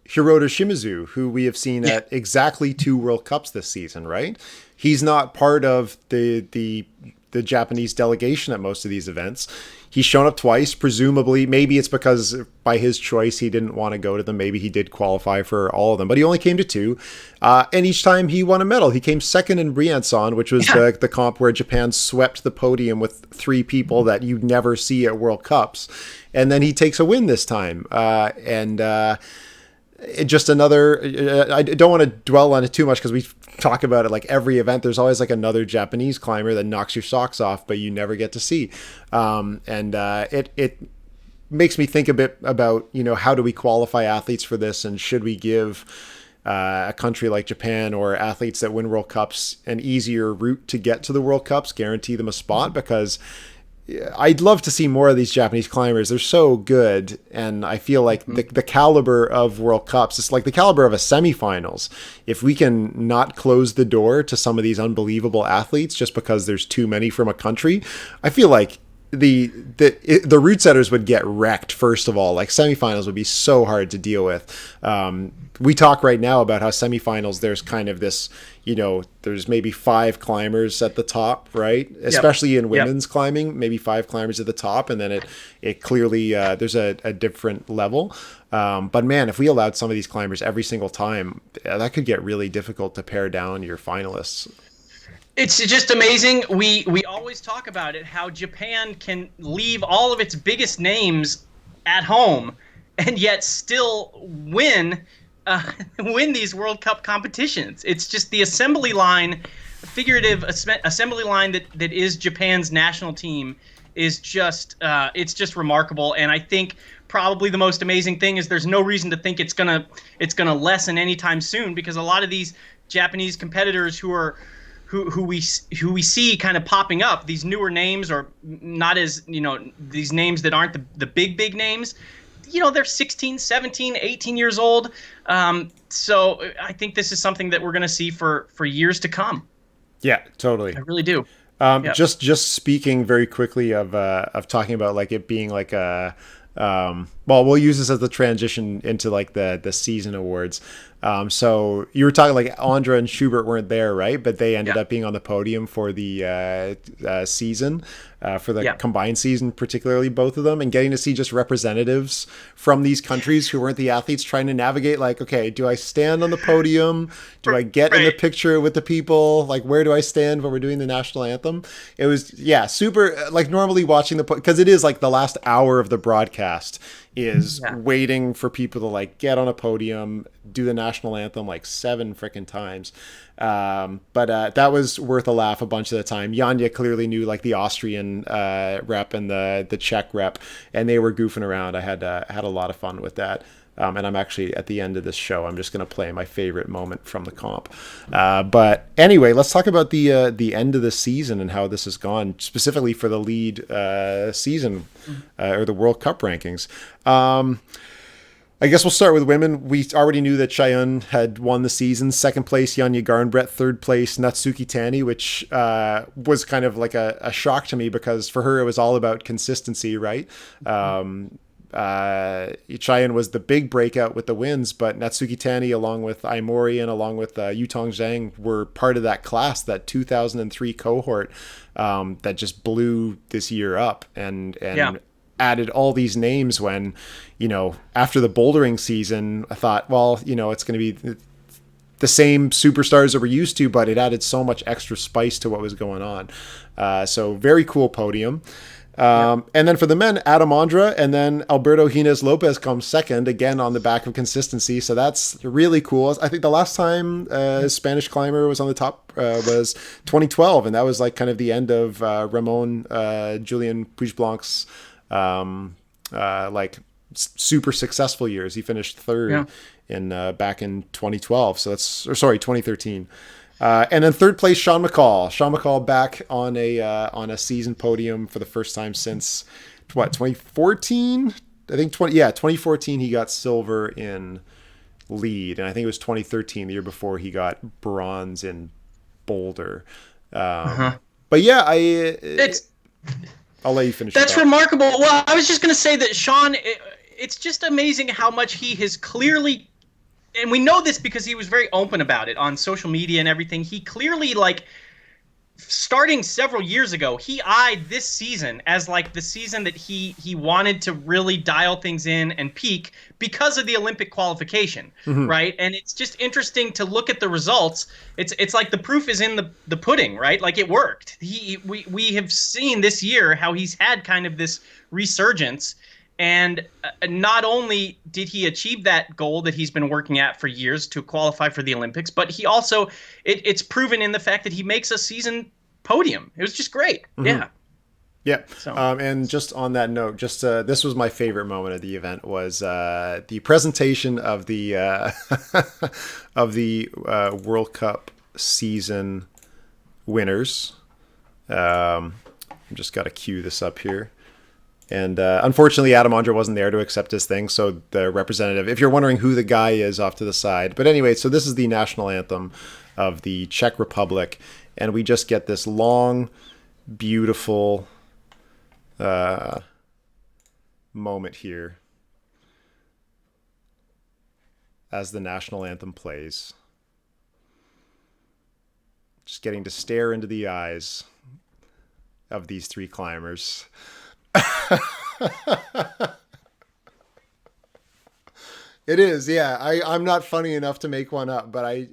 Hiroto Shimizu, who we have seen Yeah. at exactly 2 World Cups this season. Right? He's not part of the Japanese delegation at most of these events. He's shown up twice, presumably. Maybe it's because by his choice he didn't want to go to them. Maybe he did qualify for all of them, but he only came to two. And each time he won a medal. He came second in Briançon, which was Yeah. the comp where Japan swept the podium with three people that you never see at World Cups. And then he takes a win this time. Just another, I don't want to dwell on it too much because we talk about it like every event. There's always like another Japanese climber that knocks your socks off, but you never get to see. It makes me think a bit about, how do we qualify athletes for this, and should we give a country like Japan or athletes that win World Cups an easier route to get to the World Cups, guarantee them a spot? Because I'd love to see more of these Japanese climbers. They're so good, and I feel like the caliber of World Cups, it's like the caliber of a semifinals. If we can not close the door to some of these unbelievable athletes just because there's too many from a country, I feel like the route setters would get wrecked. First of all, like semifinals would be so hard to deal with. We talk right now about how semifinals, there's kind of this, there's maybe 5 climbers at the top, right? Yep. Especially in Yep. women's climbing, maybe 5 climbers at the top, and then it clearly there's a different level. But man, if we allowed some of these climbers every single time, that could get really difficult to pare down your finalists. It's just amazing. We always talk about it, how Japan can leave all of its biggest names at home and yet still win these World Cup competitions. It's just the assembly line, figurative assembly line that is Japan's national team is just it's just remarkable. And I think probably the most amazing thing is there's no reason to think it's gonna lessen anytime soon, because a lot of these Japanese competitors who we see kind of popping up, these newer names, or not as, these names that aren't the big names, they're 16, 17, 18 years old. So I think this is something that we're going to see for years to come. Yeah, totally. I really do. Yeah. Just speaking very quickly of talking about like it being like a well, we'll use this as the transition into like the season awards. So you were talking like Andra and Schubert weren't there, right? But they ended Yeah. up being on the podium for the season, for the Yeah. combined season, particularly both of them, and getting to see just representatives from these countries who weren't the athletes trying to navigate like, okay, do I stand on the podium? Do I get in the Right. picture with the people? Like, where do I stand when we're doing the national anthem? It was, yeah, super, like normally watching because it is like the last hour of the broadcast is Yeah. waiting for people to like get on a podium, do the national anthem like 7 freaking times. But that was worth a laugh a bunch of the time. Janja clearly knew like the Austrian rep and the Czech rep, and they were goofing around. I had a lot of fun with that. And I'm actually at the end of this show, I'm just going to play my favorite moment from the comp. But anyway, let's talk about the end of the season and how this has gone, specifically for the lead season or the World Cup rankings. I guess we'll start with women. We already knew that Cheyenne had won the season. Second place, Janja Garnbrett. Third place, Natsuki Tani, which was kind of like a shock to me because for her it was all about consistency, right? Cheyenne was the big breakout with the wins, but Natsuki Tani, along with Aimori and along with Yutong Zhang, were part of that class, that 2003 cohort that just blew this year up and Yeah. added all these names when, after the bouldering season, I thought, well, it's going to be the same superstars that we're used to, but it added so much extra spice to what was going on. So very cool podium. And then for the men, Adam Andra and then Alberto Hines Lopez comes second, again on the back of consistency. So that's really cool. I think the last time a Spanish climber was on the top was 2012, and that was like kind of the end of Ramon Julian Puigblanc's like super successful years. He finished third in back in 2012. So that's, or sorry, 2013. And then third place, Sean McCall. Sean McCall back on a season podium for the first time since 2014. I think 2014 he got silver in lead, and I think it was 2013, the year before, he got bronze in boulder. But yeah, It's I'll let you finish your That's thought. remarkable. Well, I was just going to say that Sean, it's just amazing how much he has clearly, and we know this because he was very open about it on social media and everything. He clearly, like, starting several years ago, he eyed this season as like the season that he wanted to really dial things in and peak because of the Olympic qualification, Mm-hmm. right? And it's just interesting to look at the results. It's like the proof is in the pudding, right? Like it worked. We have seen this year how he's had kind of this resurgence. And not only did he achieve that goal that he's been working at for years to qualify for the Olympics, but he also it's proven in the fact that he makes a season podium. It was just great. Mm-hmm. Yeah. Yeah. So And just on that note, just this was my favorite moment of the event was the presentation of the of the World Cup season winners. I'm just got to cue this up here. And unfortunately, Adam Ondra wasn't there to accept his thing. So the representative, if you're wondering who the guy is off to the side. But anyway, so this is the national anthem of the Czech Republic. And we just get this long, beautiful moment here as the national anthem plays. Just getting to stare into the eyes of these three climbers. It is, yeah. I'm not funny enough to make one up, but I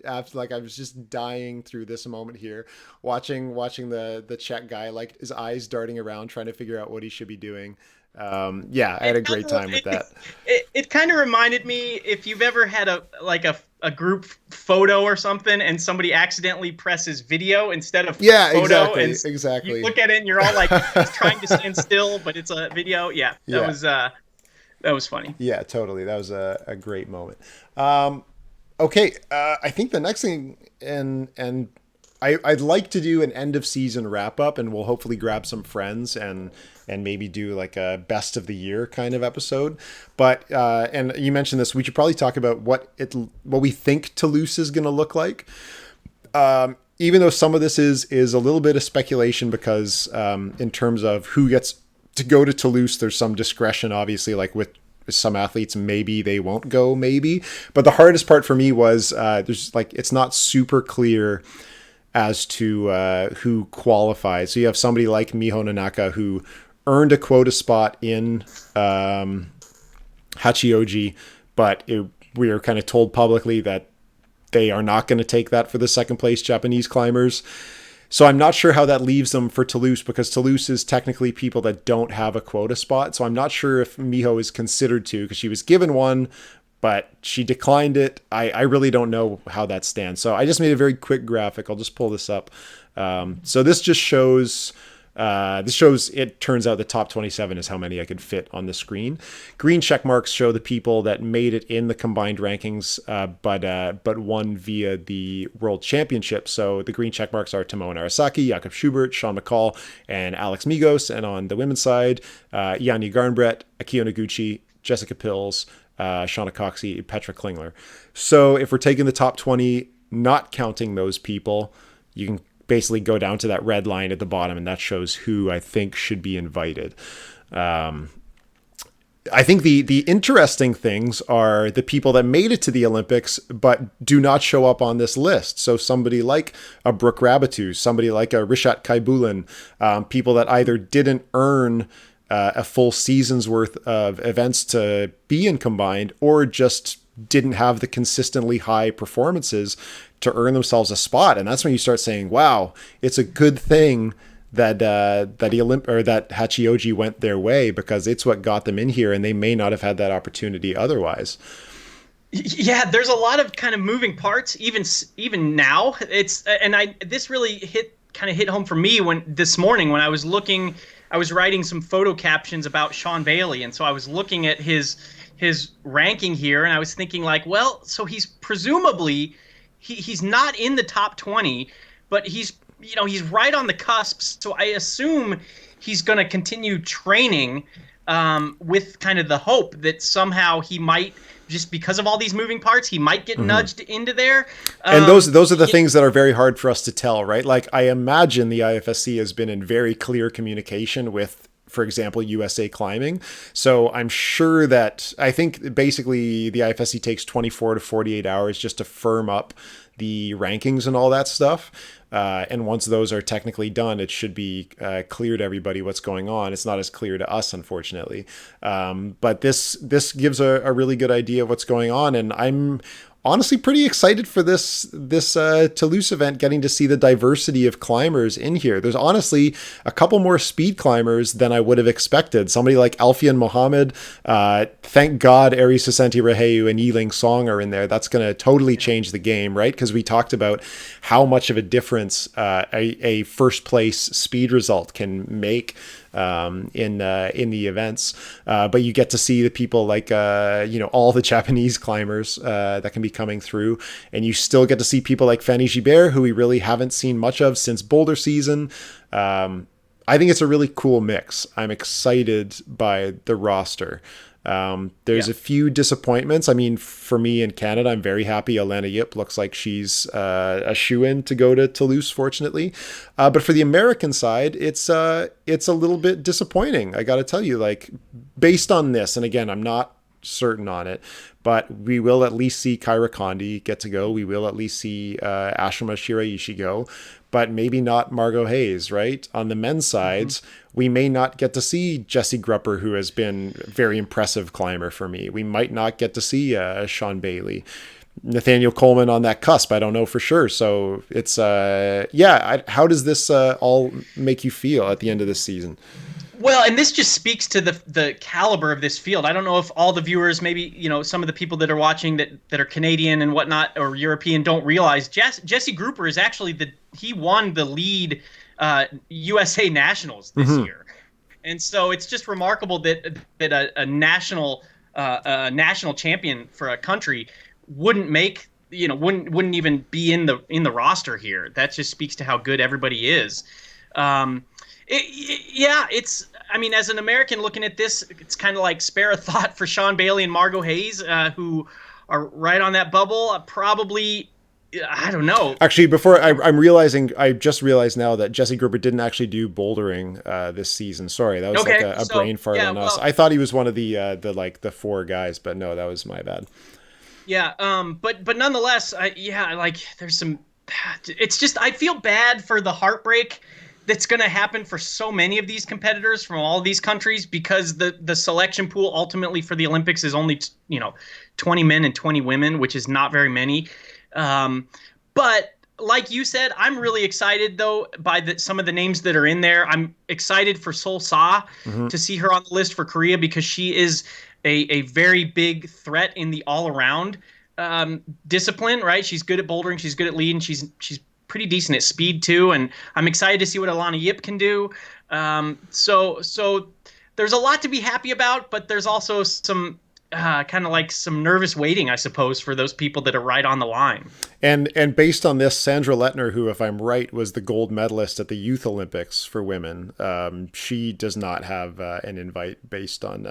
was just dying through this moment here, watching the Czech guy, like his eyes darting around, trying to figure out what he should be doing. Yeah, I had a great time with that. It kind of reminded me if you've ever had a group photo or something and somebody accidentally presses video instead of Yeah, photo, exactly. you look at it and you're all like trying to stand still, but it's a video. Yeah, that was funny. Yeah, totally. That was a great moment. Okay, I think the next thing, and I'd like to do an end of season wrap up, and we'll hopefully grab some friends and maybe do like a best of the year kind of episode. But and you mentioned this, we should probably talk about what we think Toulouse is going to look like. Even though some of this is a little bit of speculation because in terms of who gets to go to Toulouse, there's some discretion, obviously, like with some athletes, maybe they won't go, maybe. But the hardest part for me was there's like, it's not super clear as to who qualifies. So you have somebody like Miho Nanaka who earned a quota spot in Hachioji, but we are kind of told publicly that they are not going to take that for the second place Japanese climbers. So I'm not sure how that leaves them for Toulouse, because Toulouse is technically people that don't have a quota spot. So I'm not sure if Miho is considered to, because she was given one, but she declined it. I really don't know how that stands. So I just made a very quick graphic. I'll just pull this up. So this just shows... it turns out the top 27 is how many I could fit on the screen. Green check marks show the people that made it in the combined rankings, but won via the World Championship. So the green check marks are Tomoe Arasaki, Jakob Schubert, Sean McCall, and Alex Migos. And on the women's side, Yanni Garnbrett, Akio Noguchi, Jessica Pills, Shauna Coxey, Petra Klingler. So if we're taking the top 20, not counting those people, you can basically go down to that red line at the bottom, and that shows who I think should be invited. I think the interesting things are the people that made it to the Olympics but do not show up on this list. So somebody like a Brooke Rabatou, somebody like a Rishat Kaibulin, people that either didn't earn a full season's worth of events to be in combined, or just didn't have the consistently high performances to earn themselves a spot. And that's when you start saying, wow, it's a good thing that that Hachioji went their way, because it's what got them in here, and they may not have had that opportunity otherwise. Yeah, there's a lot of kind of moving parts even now. This really hit home for me when this morning when I was writing some photo captions about Sean Bailey, and so I was looking at his ranking here, and I was thinking like, well, so he's presumably he's not in the top 20, but he's right on the cusp. So I assume he's going to continue training with kind of the hope that somehow he might, just because of all these moving parts, he might get nudged into there. And those are the things that are very hard for us to tell, right? Like, I imagine the IFSC has been in very clear communication with for example, USA Climbing. So I'm sure that I think basically the IFSC takes 24 to 48 hours just to firm up the rankings and all that stuff. And once those are technically done, it should be clear to everybody what's going on. It's not as clear to us, unfortunately. But this gives a really good idea of what's going on. And I'm honestly pretty excited for this Toulouse event, getting to see the diversity of climbers in here. There's honestly a couple more speed climbers than I would have expected. Somebody like Alfian Mohammed, thank God Aries Sasenti Raheu and Yiling Song are in there. That's going to totally change the game, right? Because we talked about how much of a difference a first place speed result can make in the events, but you get to see the people like all the Japanese climbers that can be coming through, and you still get to see people like Fanny Gibert, who we really haven't seen much of since Boulder season. I think it's a really cool mix. I'm excited by the roster. There's a few disappointments. I mean, for me in Canada, I'm very happy Alana Yip looks like she's a shoe-in to go to Toulouse, fortunately. But for the American side, it's a little bit disappointing. I got to tell you, like, based on this, and again, I'm not certain on it, but we will at least see Kyra Condi get to go. We will at least see Ashima Shiraishi go, but maybe not Margot Hayes, right? On the men's sides, we may not get to see Jesse Grupper, who has been a very impressive climber for me. We might not get to see Sean Bailey. Nathaniel Coleman on that cusp, I don't know for sure. So it's, how does this all make you feel at the end of this season? Well, and this just speaks to the caliber of this field. I don't know if all the viewers, maybe some of the people that are watching that are Canadian and whatnot or European don't realize Jesse Grupper is actually he won the lead USA Nationals this year, and so it's just remarkable that a national champion for a country wouldn't make wouldn't even be in the roster here. That just speaks to how good everybody is. It's. I mean, as an American looking at this, it's kind of like spare a thought for Sean Bailey and Margot Hayes, who are right on that bubble. Probably, I don't know. Actually, I just realized now that Jesse Grupper didn't actually do bouldering this season. Sorry, that was a brain fart on us. I thought he was one of the four guys, but no, that was my bad. Yeah, but nonetheless, there's some. It's just I feel bad for the heartbreak that's going to happen for so many of these competitors from all of these countries, because the selection pool ultimately for the Olympics is only 20 men and 20 women, which is not very many. But like you said, I'm really excited though by some of the names that are in there. I'm excited for Sol Sa to see her on the list for Korea, because she is a very big threat in the all around discipline, right? She's good at bouldering, she's good at lead, and she's pretty decent at speed too, and I'm excited to see what Alana Yip can do. So there's a lot to be happy about, but there's also some kind of like some nervous waiting, I suppose, for those people that are right on the line. And based on this, Sandra Lettner, who, if I'm right, was the gold medalist at the Youth Olympics for women, she does not have an invite based on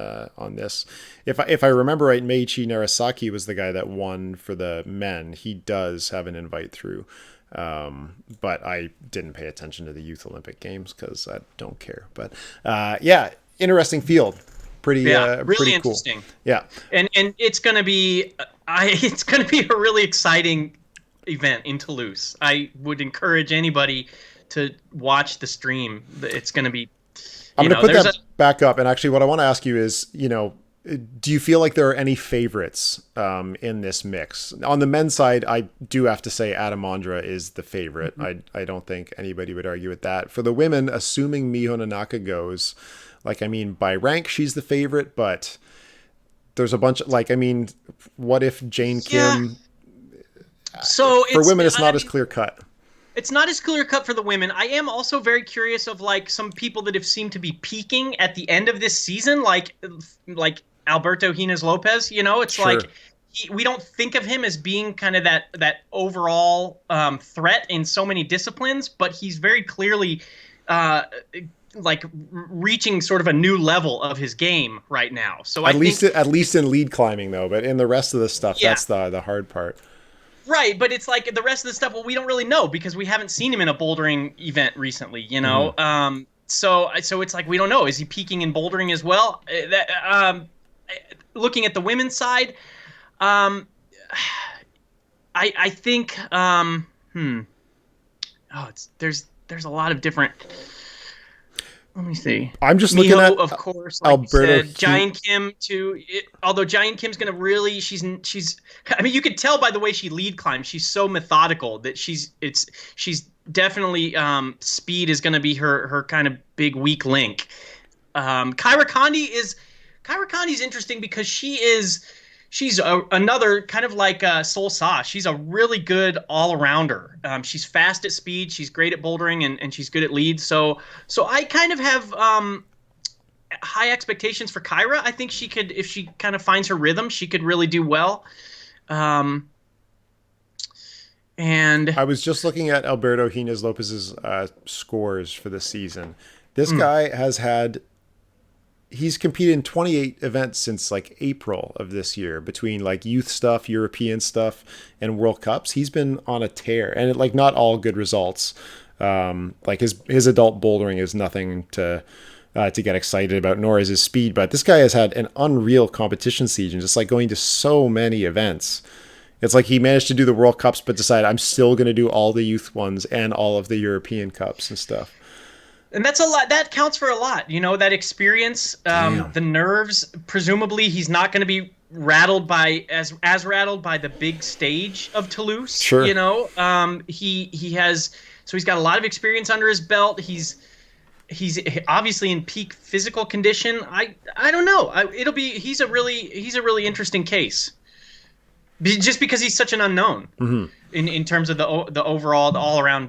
this. If I remember right, Meiichi Narasaki was the guy that won for the men. He does have an invite through. But I didn't pay attention to the Youth Olympic Games because I don't care. But interesting field. Pretty really cool. Interesting. Yeah, and it's gonna be a really exciting event in Toulouse. I would encourage anybody to watch the stream. It's gonna be. I'm gonna put that back up. And actually, what I want to ask you is, do you feel like there are any favorites in this mix? On the men's side, I do have to say Adam Ondra is the favorite. I don't think anybody would argue with that. For the women, assuming Miho Nanaka goes, by rank, she's the favorite, but there's a bunch of, what if Jane Kim... So for women, it's not as clear cut. It's not as clear cut for the women. I am also very curious of some people that have seemed to be peaking at the end of this season, like Alberto Hines Lopez. It's sure. We don't think of him as being kind of that overall threat in so many disciplines, but he's very clearly reaching sort of a new level of his game right now. So at least in lead climbing though, but in the rest of the stuff, that's the hard part. Right, but it's like the rest of the stuff, well, we don't really know because we haven't seen him in a bouldering event recently, So it's like we don't know. Is he peaking in bouldering as well? Looking at the women's side, um, I think oh, there's a lot of different. Let me see. I'm just looking Miho, at of course, like you Alberto said. He. Giant Kim too. Although Giant Kim's gonna really, she's. I mean, you could tell by the way she lead climbs. She's so methodical that she's definitely speed is gonna be her kind of big weak link. Kyra Kondi's interesting because she's another kind of like Sol Sa. She's a really good all arounder. She's fast at speed. She's great at bouldering, and she's good at leads. So I kind of have high expectations for Kyra. I think she could, if she kind of finds her rhythm, she could really do well. And I was just looking at Alberto Hines Lopez's scores for the season. This guy he's competed in 28 events since like April of this year, between like youth stuff, European stuff, and World Cups. He's been on a tear, and like not all good results. Like his adult bouldering is nothing to get excited about, nor is his speed. But this guy has had an unreal competition season, just like going to so many events. It's like he managed to do the World Cups, but decided I'm still going to do all the youth ones and all of the European Cups and stuff. And that's a lot. That counts for a lot. You know, that experience, the nerves. Presumably, he's not going to be rattled by as rattled by the big stage of Toulouse. Sure. You know, he has, so he's got a lot of experience under his belt. He's obviously in peak physical condition. I don't know. He's a really interesting case. Just because he's such an unknown in terms of the overall, the all around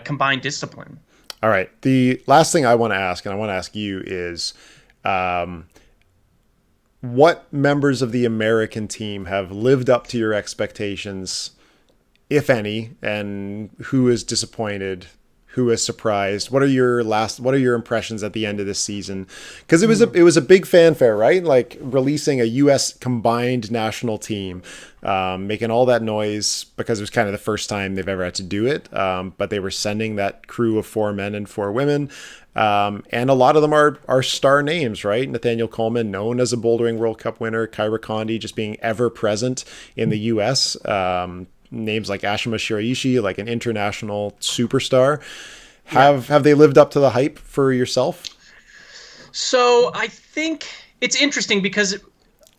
combined discipline. All right. The last thing I want to ask, and I want to ask you, is what members of the American team have lived up to your expectations, if any, and who is disappointed, who is surprised? What are your impressions at the end of this season? Because it was a big fanfare, right? Like releasing a U.S. combined national team, making all that noise because it was kind of the first time they've ever had to do it. But they were sending that crew of 4 men and 4 women. And a lot of them are star names, right? Nathaniel Coleman, known as a bouldering World Cup winner, Kyra Kondi just being ever present in the U.S., names like Ashima Shiraishi, like an international superstar. Have they lived up to the hype for yourself? So I think it's interesting because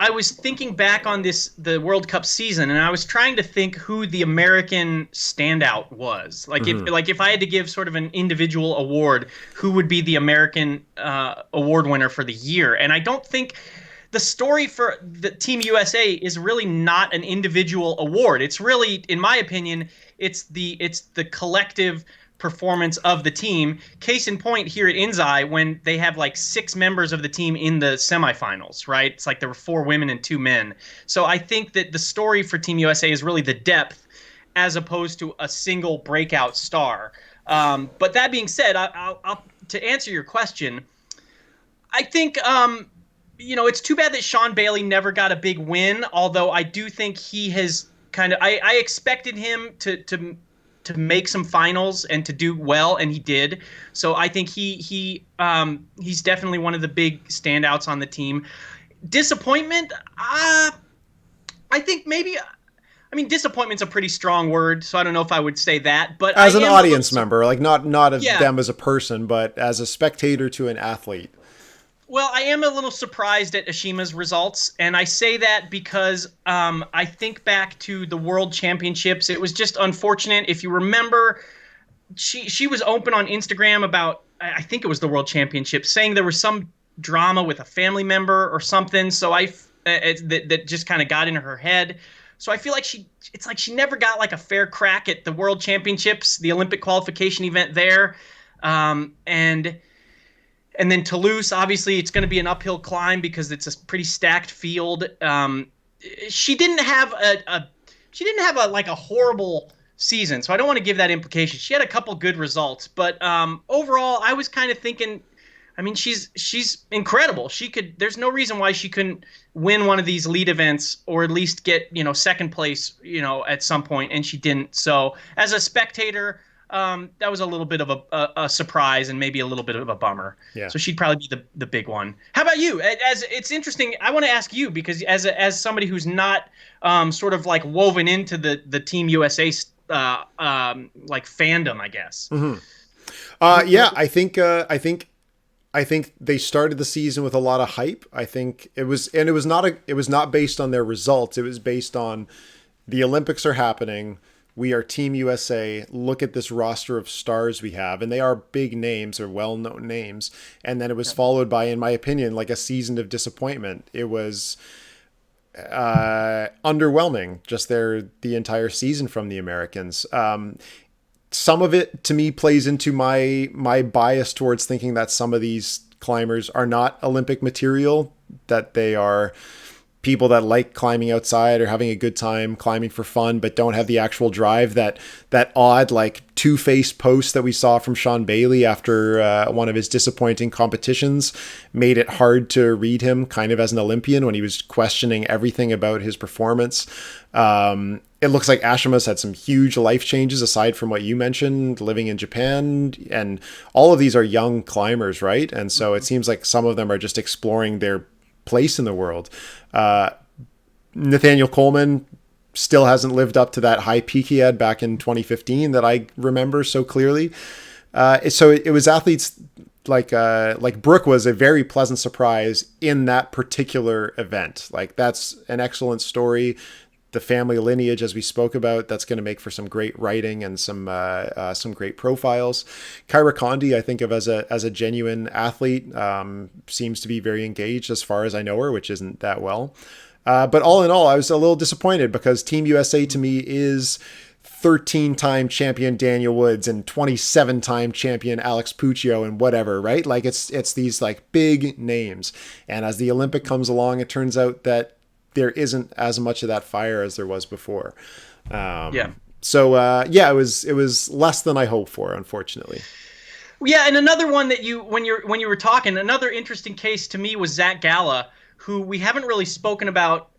I was thinking back on the World Cup season, and I was trying to think who the American standout was. Like if I had to give sort of an individual award, who would be the American award winner for the year? And I don't think the story for the Team USA is really not an individual award. It's really, in my opinion, it's the collective performance of the team. Case in point here at Inzai, when they have like 6 members of the team in the semifinals, right? It's like there were 4 women and 2 men. So I think that the story for Team USA is really the depth as opposed to a single breakout star. But that being said, I'll to answer your question, I think it's too bad that Sean Bailey never got a big win, although I do think he has kind of I expected him to make some finals and to do well, and he did. So I think he's definitely one of the big standouts on the team. Disappointment, I think maybe, I mean, disappointment's a pretty strong word, so I don't know if I would say that. But as an audience member, like not of them as a person, but as a spectator to an athlete. Well, I am a little surprised at Ashima's results, and I say that because I think back to the World Championships. It was just unfortunate. If you remember, she was open on Instagram about, I think it was the World Championships, saying there was some drama with a family member or something. So that just kind of got into her head. So I feel like it's like she never got like a fair crack at the World Championships, the Olympic qualification event there, and then Toulouse, obviously, it's going to be an uphill climb because it's a pretty stacked field. She didn't have a horrible season, so I don't want to give that implication. She had a couple good results, but overall, I was kind of thinking, I mean, she's incredible. There's no reason why she couldn't win one of these lead events or at least get second place at some point, and she didn't. So as a spectator, that was a little bit of a surprise and maybe a little bit of a bummer. Yeah. So she'd probably be the big one. How about you? As it's interesting, I want to ask you because as somebody who's not sort of like woven into the Team USA like fandom, I guess. Mm-hmm. What, Yeah, what, I think they started the season with a lot of hype. I think it was, and it was not based on their results. It was based on the Olympics are happening. We are Team USA. Look at this roster of stars we have, and they are big names or well-known names. And then it was followed by, in my opinion, like a season of disappointment. It was underwhelming, just the entire season from the Americans. Some of it to me plays into my bias towards thinking that some of these climbers are not Olympic material, that they are people that like climbing outside or having a good time climbing for fun, but don't have the actual drive. That odd, like, two-faced post that we saw from Sean Bailey after one of his disappointing competitions made it hard to read him kind of as an Olympian when he was questioning everything about his performance. It looks like Ashima's had some huge life changes aside from what you mentioned, living in Japan, and all of these are young climbers, right? And so it seems like some of them are just exploring their place in the world. Nathaniel Coleman still hasn't lived up to that high peak he had back in 2015 that I remember so clearly. So it was athletes like Brooke was a very pleasant surprise in that particular event. Like, that's an excellent story. The family lineage, as we spoke about, that's going to make for some great writing and some great profiles. Kyra Condi, I think of as a genuine athlete, seems to be very engaged as far as I know her, which isn't that well. But all in all, I was a little disappointed because Team USA to me is 13-time champion Daniel Woods and 27-time champion Alex Puccio and whatever, right? Like, it's these like big names. And as the Olympic comes along, it turns out that there isn't as much of that fire as there was before. Yeah. So it was less than I hoped for, unfortunately. Yeah, and another one that when you were talking, another interesting case to me was Zach Galla, who we haven't really spoken about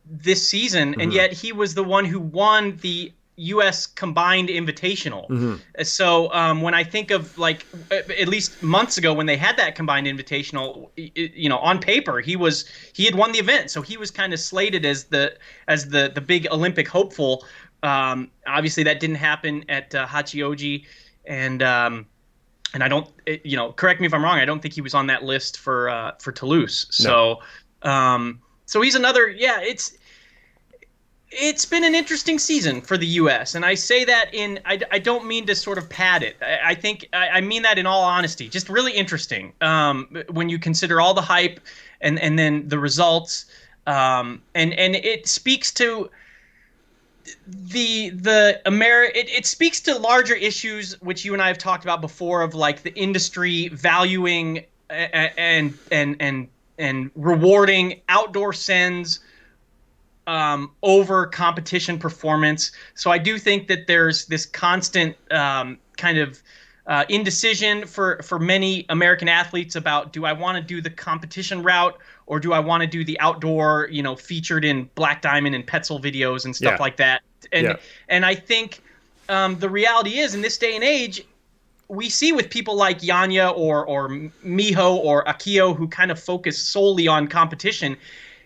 this season, and yet he was the one who won the U.S. Combined Invitational. So when I think of, like, at least months ago when they had that Combined Invitational, on paper he had won the event, so he was kind of slated as the big Olympic hopeful. Obviously that didn't happen at Hachioji, and I don't, correct me if I'm wrong, I don't think he was on that list for Toulouse. So so he's another. Yeah, it's been an interesting season for the U.S., and I say that I don't mean to sort of pad it. I think I mean that in all honesty. Just really interesting when you consider all the hype and then the results, and it speaks to it speaks to larger issues which you and I have talked about before, of like the industry valuing and rewarding outdoor sends over competition performance. So I do think that there's this constant kind of indecision for many American athletes about, do I want to do the competition route or do I want to do the outdoor, featured in Black Diamond and Petzl videos and stuff like that. And I think the reality is, in this day and age, we see with people like Yanya or Miho or Akio, who kind of focus solely on competition,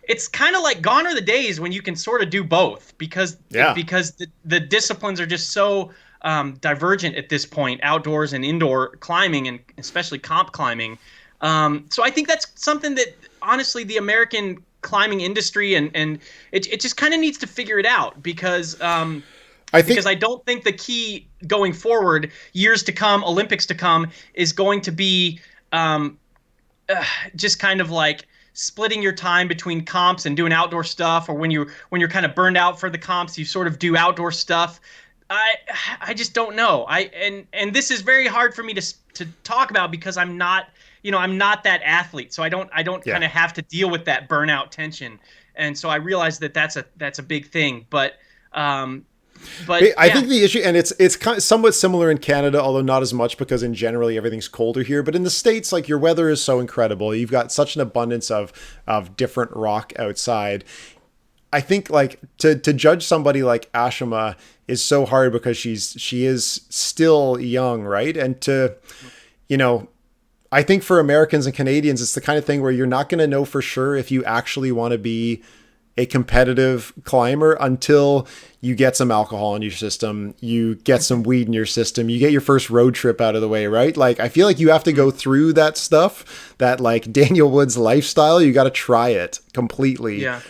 it's kind of like gone are the days when you can sort of do both, because the disciplines are just so divergent at this point, outdoors and indoor climbing, and especially comp climbing. So I think that's something that, honestly, the American climbing industry and it just kind of needs to figure it out, because I don't think the key going forward, years to come, Olympics to come, is going to be just kind of like splitting your time between comps and doing outdoor stuff, or when you're kind of burned out for the comps, you sort of do outdoor stuff. I just don't know. And this is very hard for me to talk about, because I'm not that athlete, so I don't kind of have to deal with that burnout tension. And so I realize that that's a big thing, but I think the issue, and it's kind of somewhat similar in Canada, although not as much, because in generally everything's colder here. But in the States, like, your weather is so incredible. You've got such an abundance of different rock outside. I think like to judge somebody like Ashima is so hard because she is still young, right? And to, you know, I think for Americans and Canadians, it's the kind of thing where you're not going to know for sure if you actually want to be a competitive climber until you get some alcohol in your system, you get some weed in your system, you get your first road trip out of the way, right? Like, I feel like you have to go through that stuff, that like Daniel Woods lifestyle. You got to try it completely. Yeah.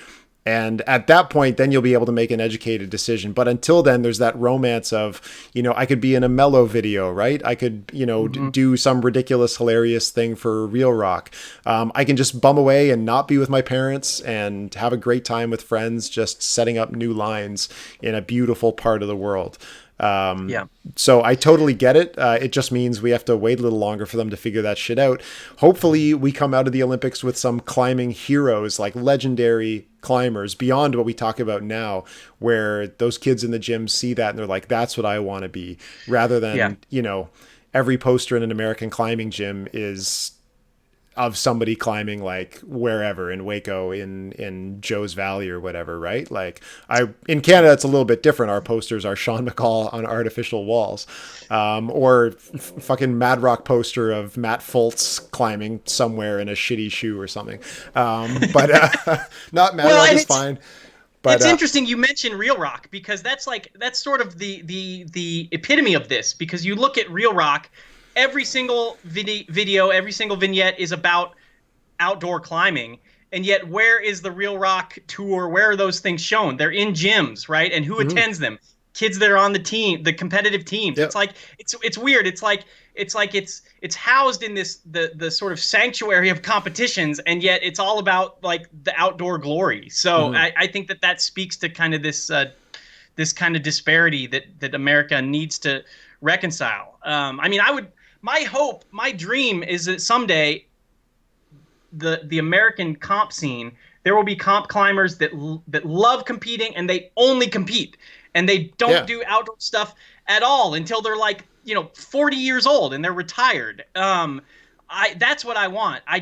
And at that point, then you'll be able to make an educated decision. But until then, there's that romance of, you know, I could be in a mellow video, right? I could, you know, do some ridiculous, hilarious thing for Real Rock. I can just bum away and not be with my parents and have a great time with friends, just setting up new lines in a beautiful part of the world. Yeah. So I totally get it. It just means we have to wait a little longer for them to figure that shit out. Hopefully we come out of the Olympics with some climbing heroes, like legendary climbers beyond what we talk about now, where those kids in the gym see that and they're like, that's what I want to be, rather than, Yeah. you know, every poster in an American climbing gym is of somebody climbing like wherever in Waco, in Joe's Valley or whatever, right? Like in Canada, it's a little bit different. Our posters are Sean McCall on artificial walls, or fucking Mad Rock poster of Matt Foltz climbing somewhere in a shitty shoe or something. But not Mad Well, Rock and is fine. But it's interesting you mentioned Real Rock, because that's sort of the epitome of this, because you look at Real Rock, every single video, every single vignette is about outdoor climbing, and yet where is the Real Rock tour? Where are those things shown? They're in gyms, right? And who attends them? Kids that are on the team, the competitive teams. Yep. It's like it's weird. It's housed in the sort of sanctuary of competitions, and yet it's all about like the outdoor glory. So I think that speaks to kind of this kind of disparity that America needs to reconcile. I mean, my hope, my dream is that someday the American comp scene, there will be comp climbers that love competing, and they only compete, and they don't do outdoor stuff at all until they're like, you know, 40 years old and they're retired. That's what I want. I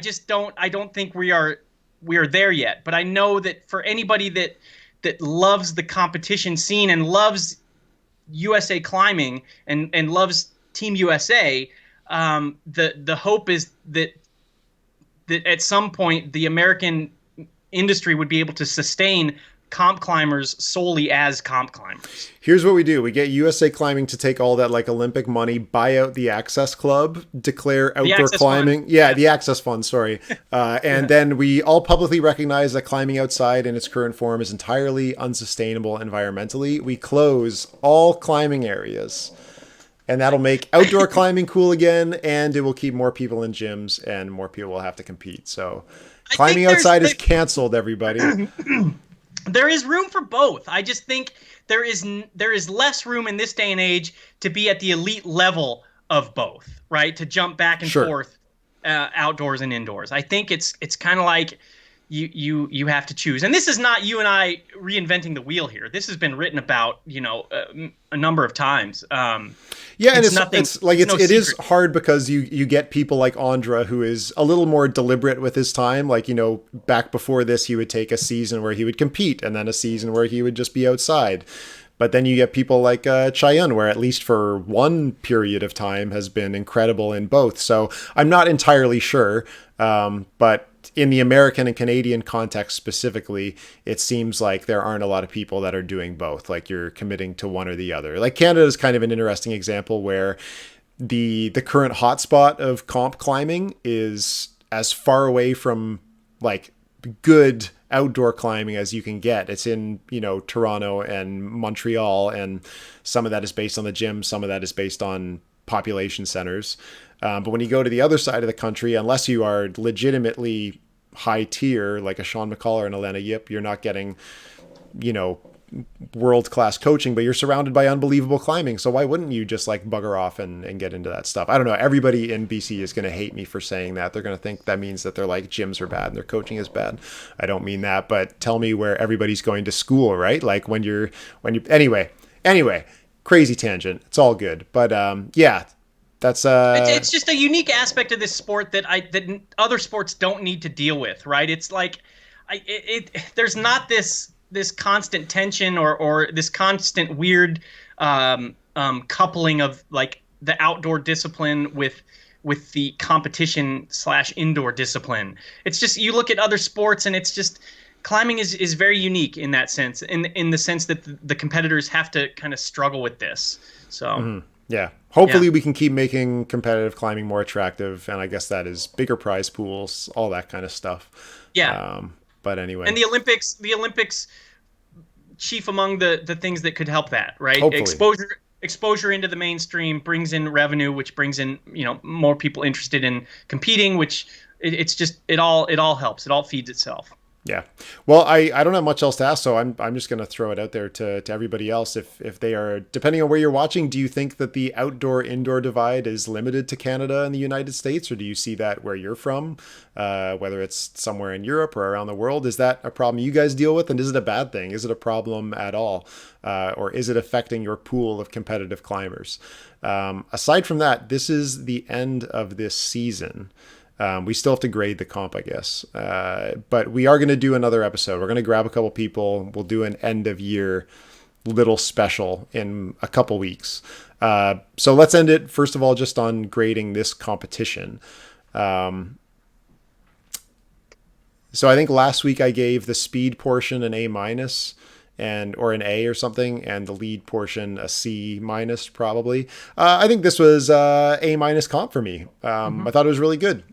don't think we are there yet, but I know that for anybody that loves the competition scene and loves USA climbing and loves Team USA, the hope is that at some point the American industry would be able to sustain comp climbers solely as comp climbers. Here's what we do. We get USA Climbing to take all that like Olympic money, buy out the Access Club, declare outdoor climbing. Yeah, the Access Fund, sorry. And then we all publicly recognize that climbing outside in its current form is entirely unsustainable environmentally. We close all climbing areas. And that'll make outdoor climbing cool again, and it will keep more people in gyms, and more people will have to compete. So climbing outside is canceled, everybody. There is room for both. I just think there is less room in this day and age to be at the elite level of both, right? To jump back and forth outdoors and indoors. I think it's kind of like you have to choose. And this is not you and I reinventing the wheel here. This has been written about, you know, a number of times. Yeah, and it is hard because you get people like Andra, who is a little more deliberate with his time. Like, you know, back before this, he would take a season where he would compete and then a season where he would just be outside. But then you get people like Cheyenne, where at least for one period of time has been incredible in both. So I'm not entirely sure, but in the American and Canadian context specifically, it seems like there aren't a lot of people that are doing both. Like, you're committing to one or the other. Like, Canada is kind of an interesting example where the current hotspot of comp climbing is as far away from like good outdoor climbing as you can get. It's in, you know, Toronto and Montreal, and some of that is based on the gym, some of that is based on population centers. But when you go to the other side of the country, unless you are legitimately high tier, like a Sean McCall or an Elena Yip, you're not getting, you know, world-class coaching, but you're surrounded by unbelievable climbing. So why wouldn't you just like bugger off and get into that stuff? I don't know. Everybody in BC is going to hate me for saying that. They're going to think that means that they're like gyms are bad and their coaching is bad. I don't mean that, but tell me where everybody's going to school, right? Like when you anyway, crazy tangent. It's all good. But yeah, that's it's just a unique aspect of this sport that other sports don't need to deal with, right? It's like there's not this this constant tension or this constant weird coupling of like the outdoor discipline with the competition slash indoor discipline. It's just you look at other sports and it's just climbing is very unique in that sense, in the sense that the competitors have to kind of struggle with this. So Yeah. yeah, Hopefully we can keep making competitive climbing more attractive. And I guess that is bigger prize pools, all that kind of stuff. yeah. But anyway, And the Olympics chief among the things that could help that, right? hopefully. Exposure into the mainstream brings in revenue, which brings in more people interested in competing, which it's just it all helps. It all feeds itself. Yeah. Well, I don't have much else to ask, so I'm just going to throw it out there to everybody else. If they are, depending on where you're watching, do you think that the outdoor indoor divide is limited to Canada and the United States, or do you see that where you're from, whether it's somewhere in Europe or around the world? Is that a problem you guys deal with, and is it a bad thing? Is it a problem at all, or is it affecting your pool of competitive climbers? Aside from that, this is the end of this season. We still have to grade the comp, I guess. But we are going to do another episode. We're going to grab a couple people. We'll do an end of year little special in a couple weeks. So let's end it, first of all, just on grading this competition. So I think last week I gave the speed portion an A minus or an A or something, and the lead portion a C minus probably. I think this was A minus comp for me. I thought it was really good.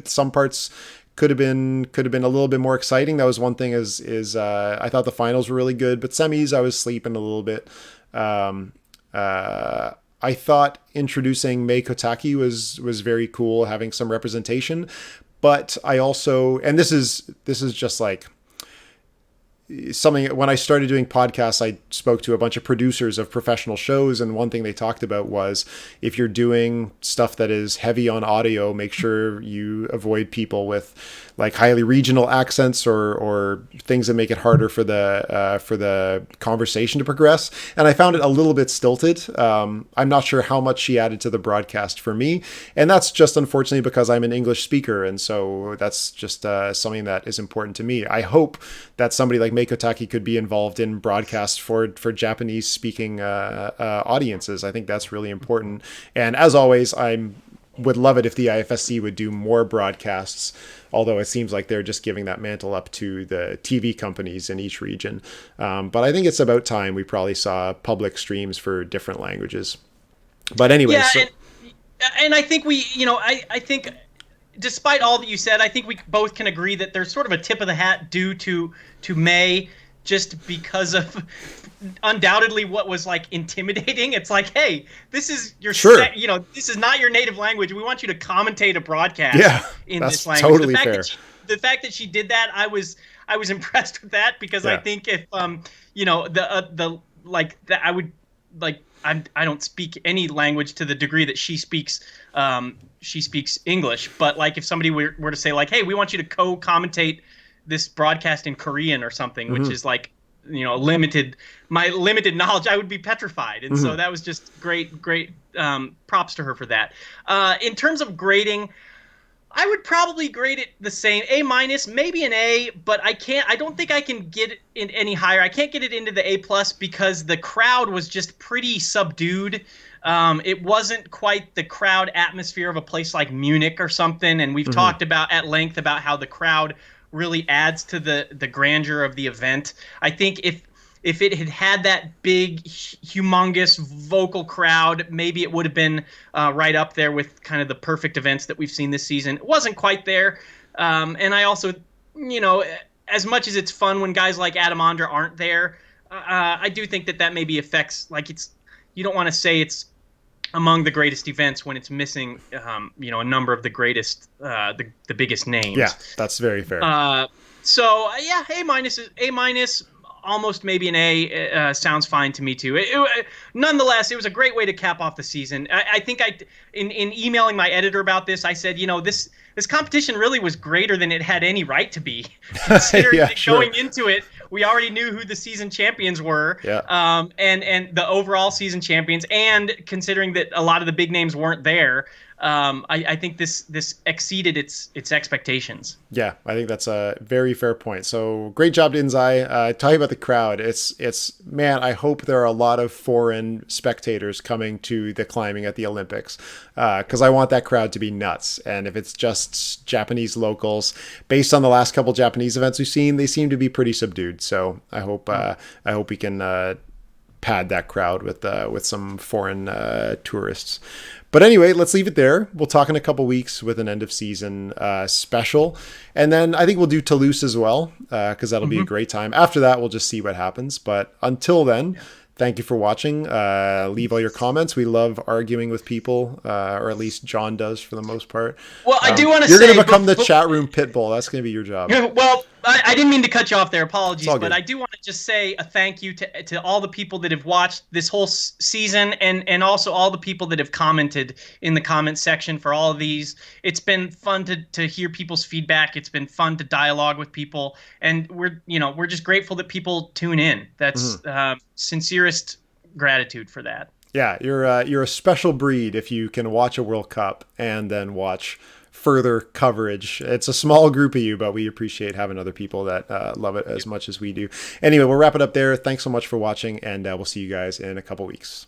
Some parts could have been a little bit more exciting. That was one thing. I thought the finals were really good, but semis I was sleeping a little bit. I thought introducing Mei Kotaki was very cool, having some representation. But I also, and this is just like something, when I started doing podcasts, I spoke to a bunch of producers of professional shows, and one thing they talked about was if you're doing stuff that is heavy on audio, make sure you avoid people with like highly regional accents or things that make it harder for the conversation to progress. And I found it a little bit stilted. I'm not sure how much she added to the broadcast for me, and that's just unfortunately because I'm an English speaker, and so that's just something that is important to me. I hope that somebody like Mei Kotaki could be involved in broadcasts for Japanese speaking audiences. I think that's really important. And as always, would love it if the IFSC would do more broadcasts, although it seems like they're just giving that mantle up to the TV companies in each region. But I think it's about time we probably saw public streams for different languages. But anyway, Yeah, so, and I think I think despite all that you said, I think we both can agree that there's sort of a tip of the hat due to May, just because of undoubtedly what was like intimidating. It's like, hey, this is your sure. this is not your native language. We want you to commentate a broadcast in that's this language. totally fair. The fact that she did that, I was impressed with that, because I think if I would like I don't speak any language to the degree that she speaks English, but like if somebody were to say like, hey, we want you to co-commentate this broadcast in Korean or something, which is like my limited knowledge, I would be petrified. And so that was just great props to her for that. In terms of grading, I would probably grade it the same, A minus, maybe an A, but I don't think I can get it in any higher. I can't get it into the A plus because the crowd was just pretty subdued. It wasn't quite the crowd atmosphere of a place like Munich or something. And we've talked about at length about how the crowd really adds to the grandeur of the event. I think if it had that big, humongous vocal crowd, maybe it would have been right up there with kind of the perfect events that we've seen this season. It wasn't quite there. And I also, as much as it's fun when guys like Adam Ondra aren't there, I do think that maybe affects, like, you don't want to say it's among the greatest events when it's missing, a number of the greatest, the biggest names. Yeah, that's very fair. So yeah, A minus, almost maybe an A. Sounds fine to me too. Nonetheless, it was a great way to cap off the season. I think in emailing my editor about this, I said, this competition really was greater than it had any right to be. Considering that going into it, we already knew who the season champions were, and the overall season champions, and considering that a lot of the big names weren't there, I think this exceeded its expectations. Yeah, I think that's a very fair point. So great job to Inzai. Talking about the crowd, it's man, I hope there are a lot of foreign spectators coming to the climbing at the Olympics, because I want that crowd to be nuts. And if it's just Japanese locals, based on the last couple Japanese events we've seen, they seem to be pretty subdued. So I hope we can pad that crowd with some foreign tourists. But anyway, let's leave it there. We'll talk in a couple weeks with an end of season special, and then I think we'll do Toulouse as well, because that'll be a great time. After that, we'll just see what happens. But until then, thank you for watching. Leave all your comments. We love arguing with people, or at least John does for the most part. Well, I do want to You're say going to become the chat room pit bull. That's going to be your job. Well, I didn't mean to cut you off there. Apologies, But good. I do want to just say a thank you to all the people that have watched this whole season, and also all the people that have commented in the comment section for all of these. It's been fun to hear people's feedback. It's been fun to dialogue with people, and we're just grateful that people tune in. That's sincerest gratitude for that. Yeah, you're a special breed if you can watch a World Cup and then watch further coverage. It's a small group of you, but we appreciate having other people that love it as much as we do. Anyway, we'll wrap it up there. Thanks so much for watching, and we'll see you guys in a couple weeks.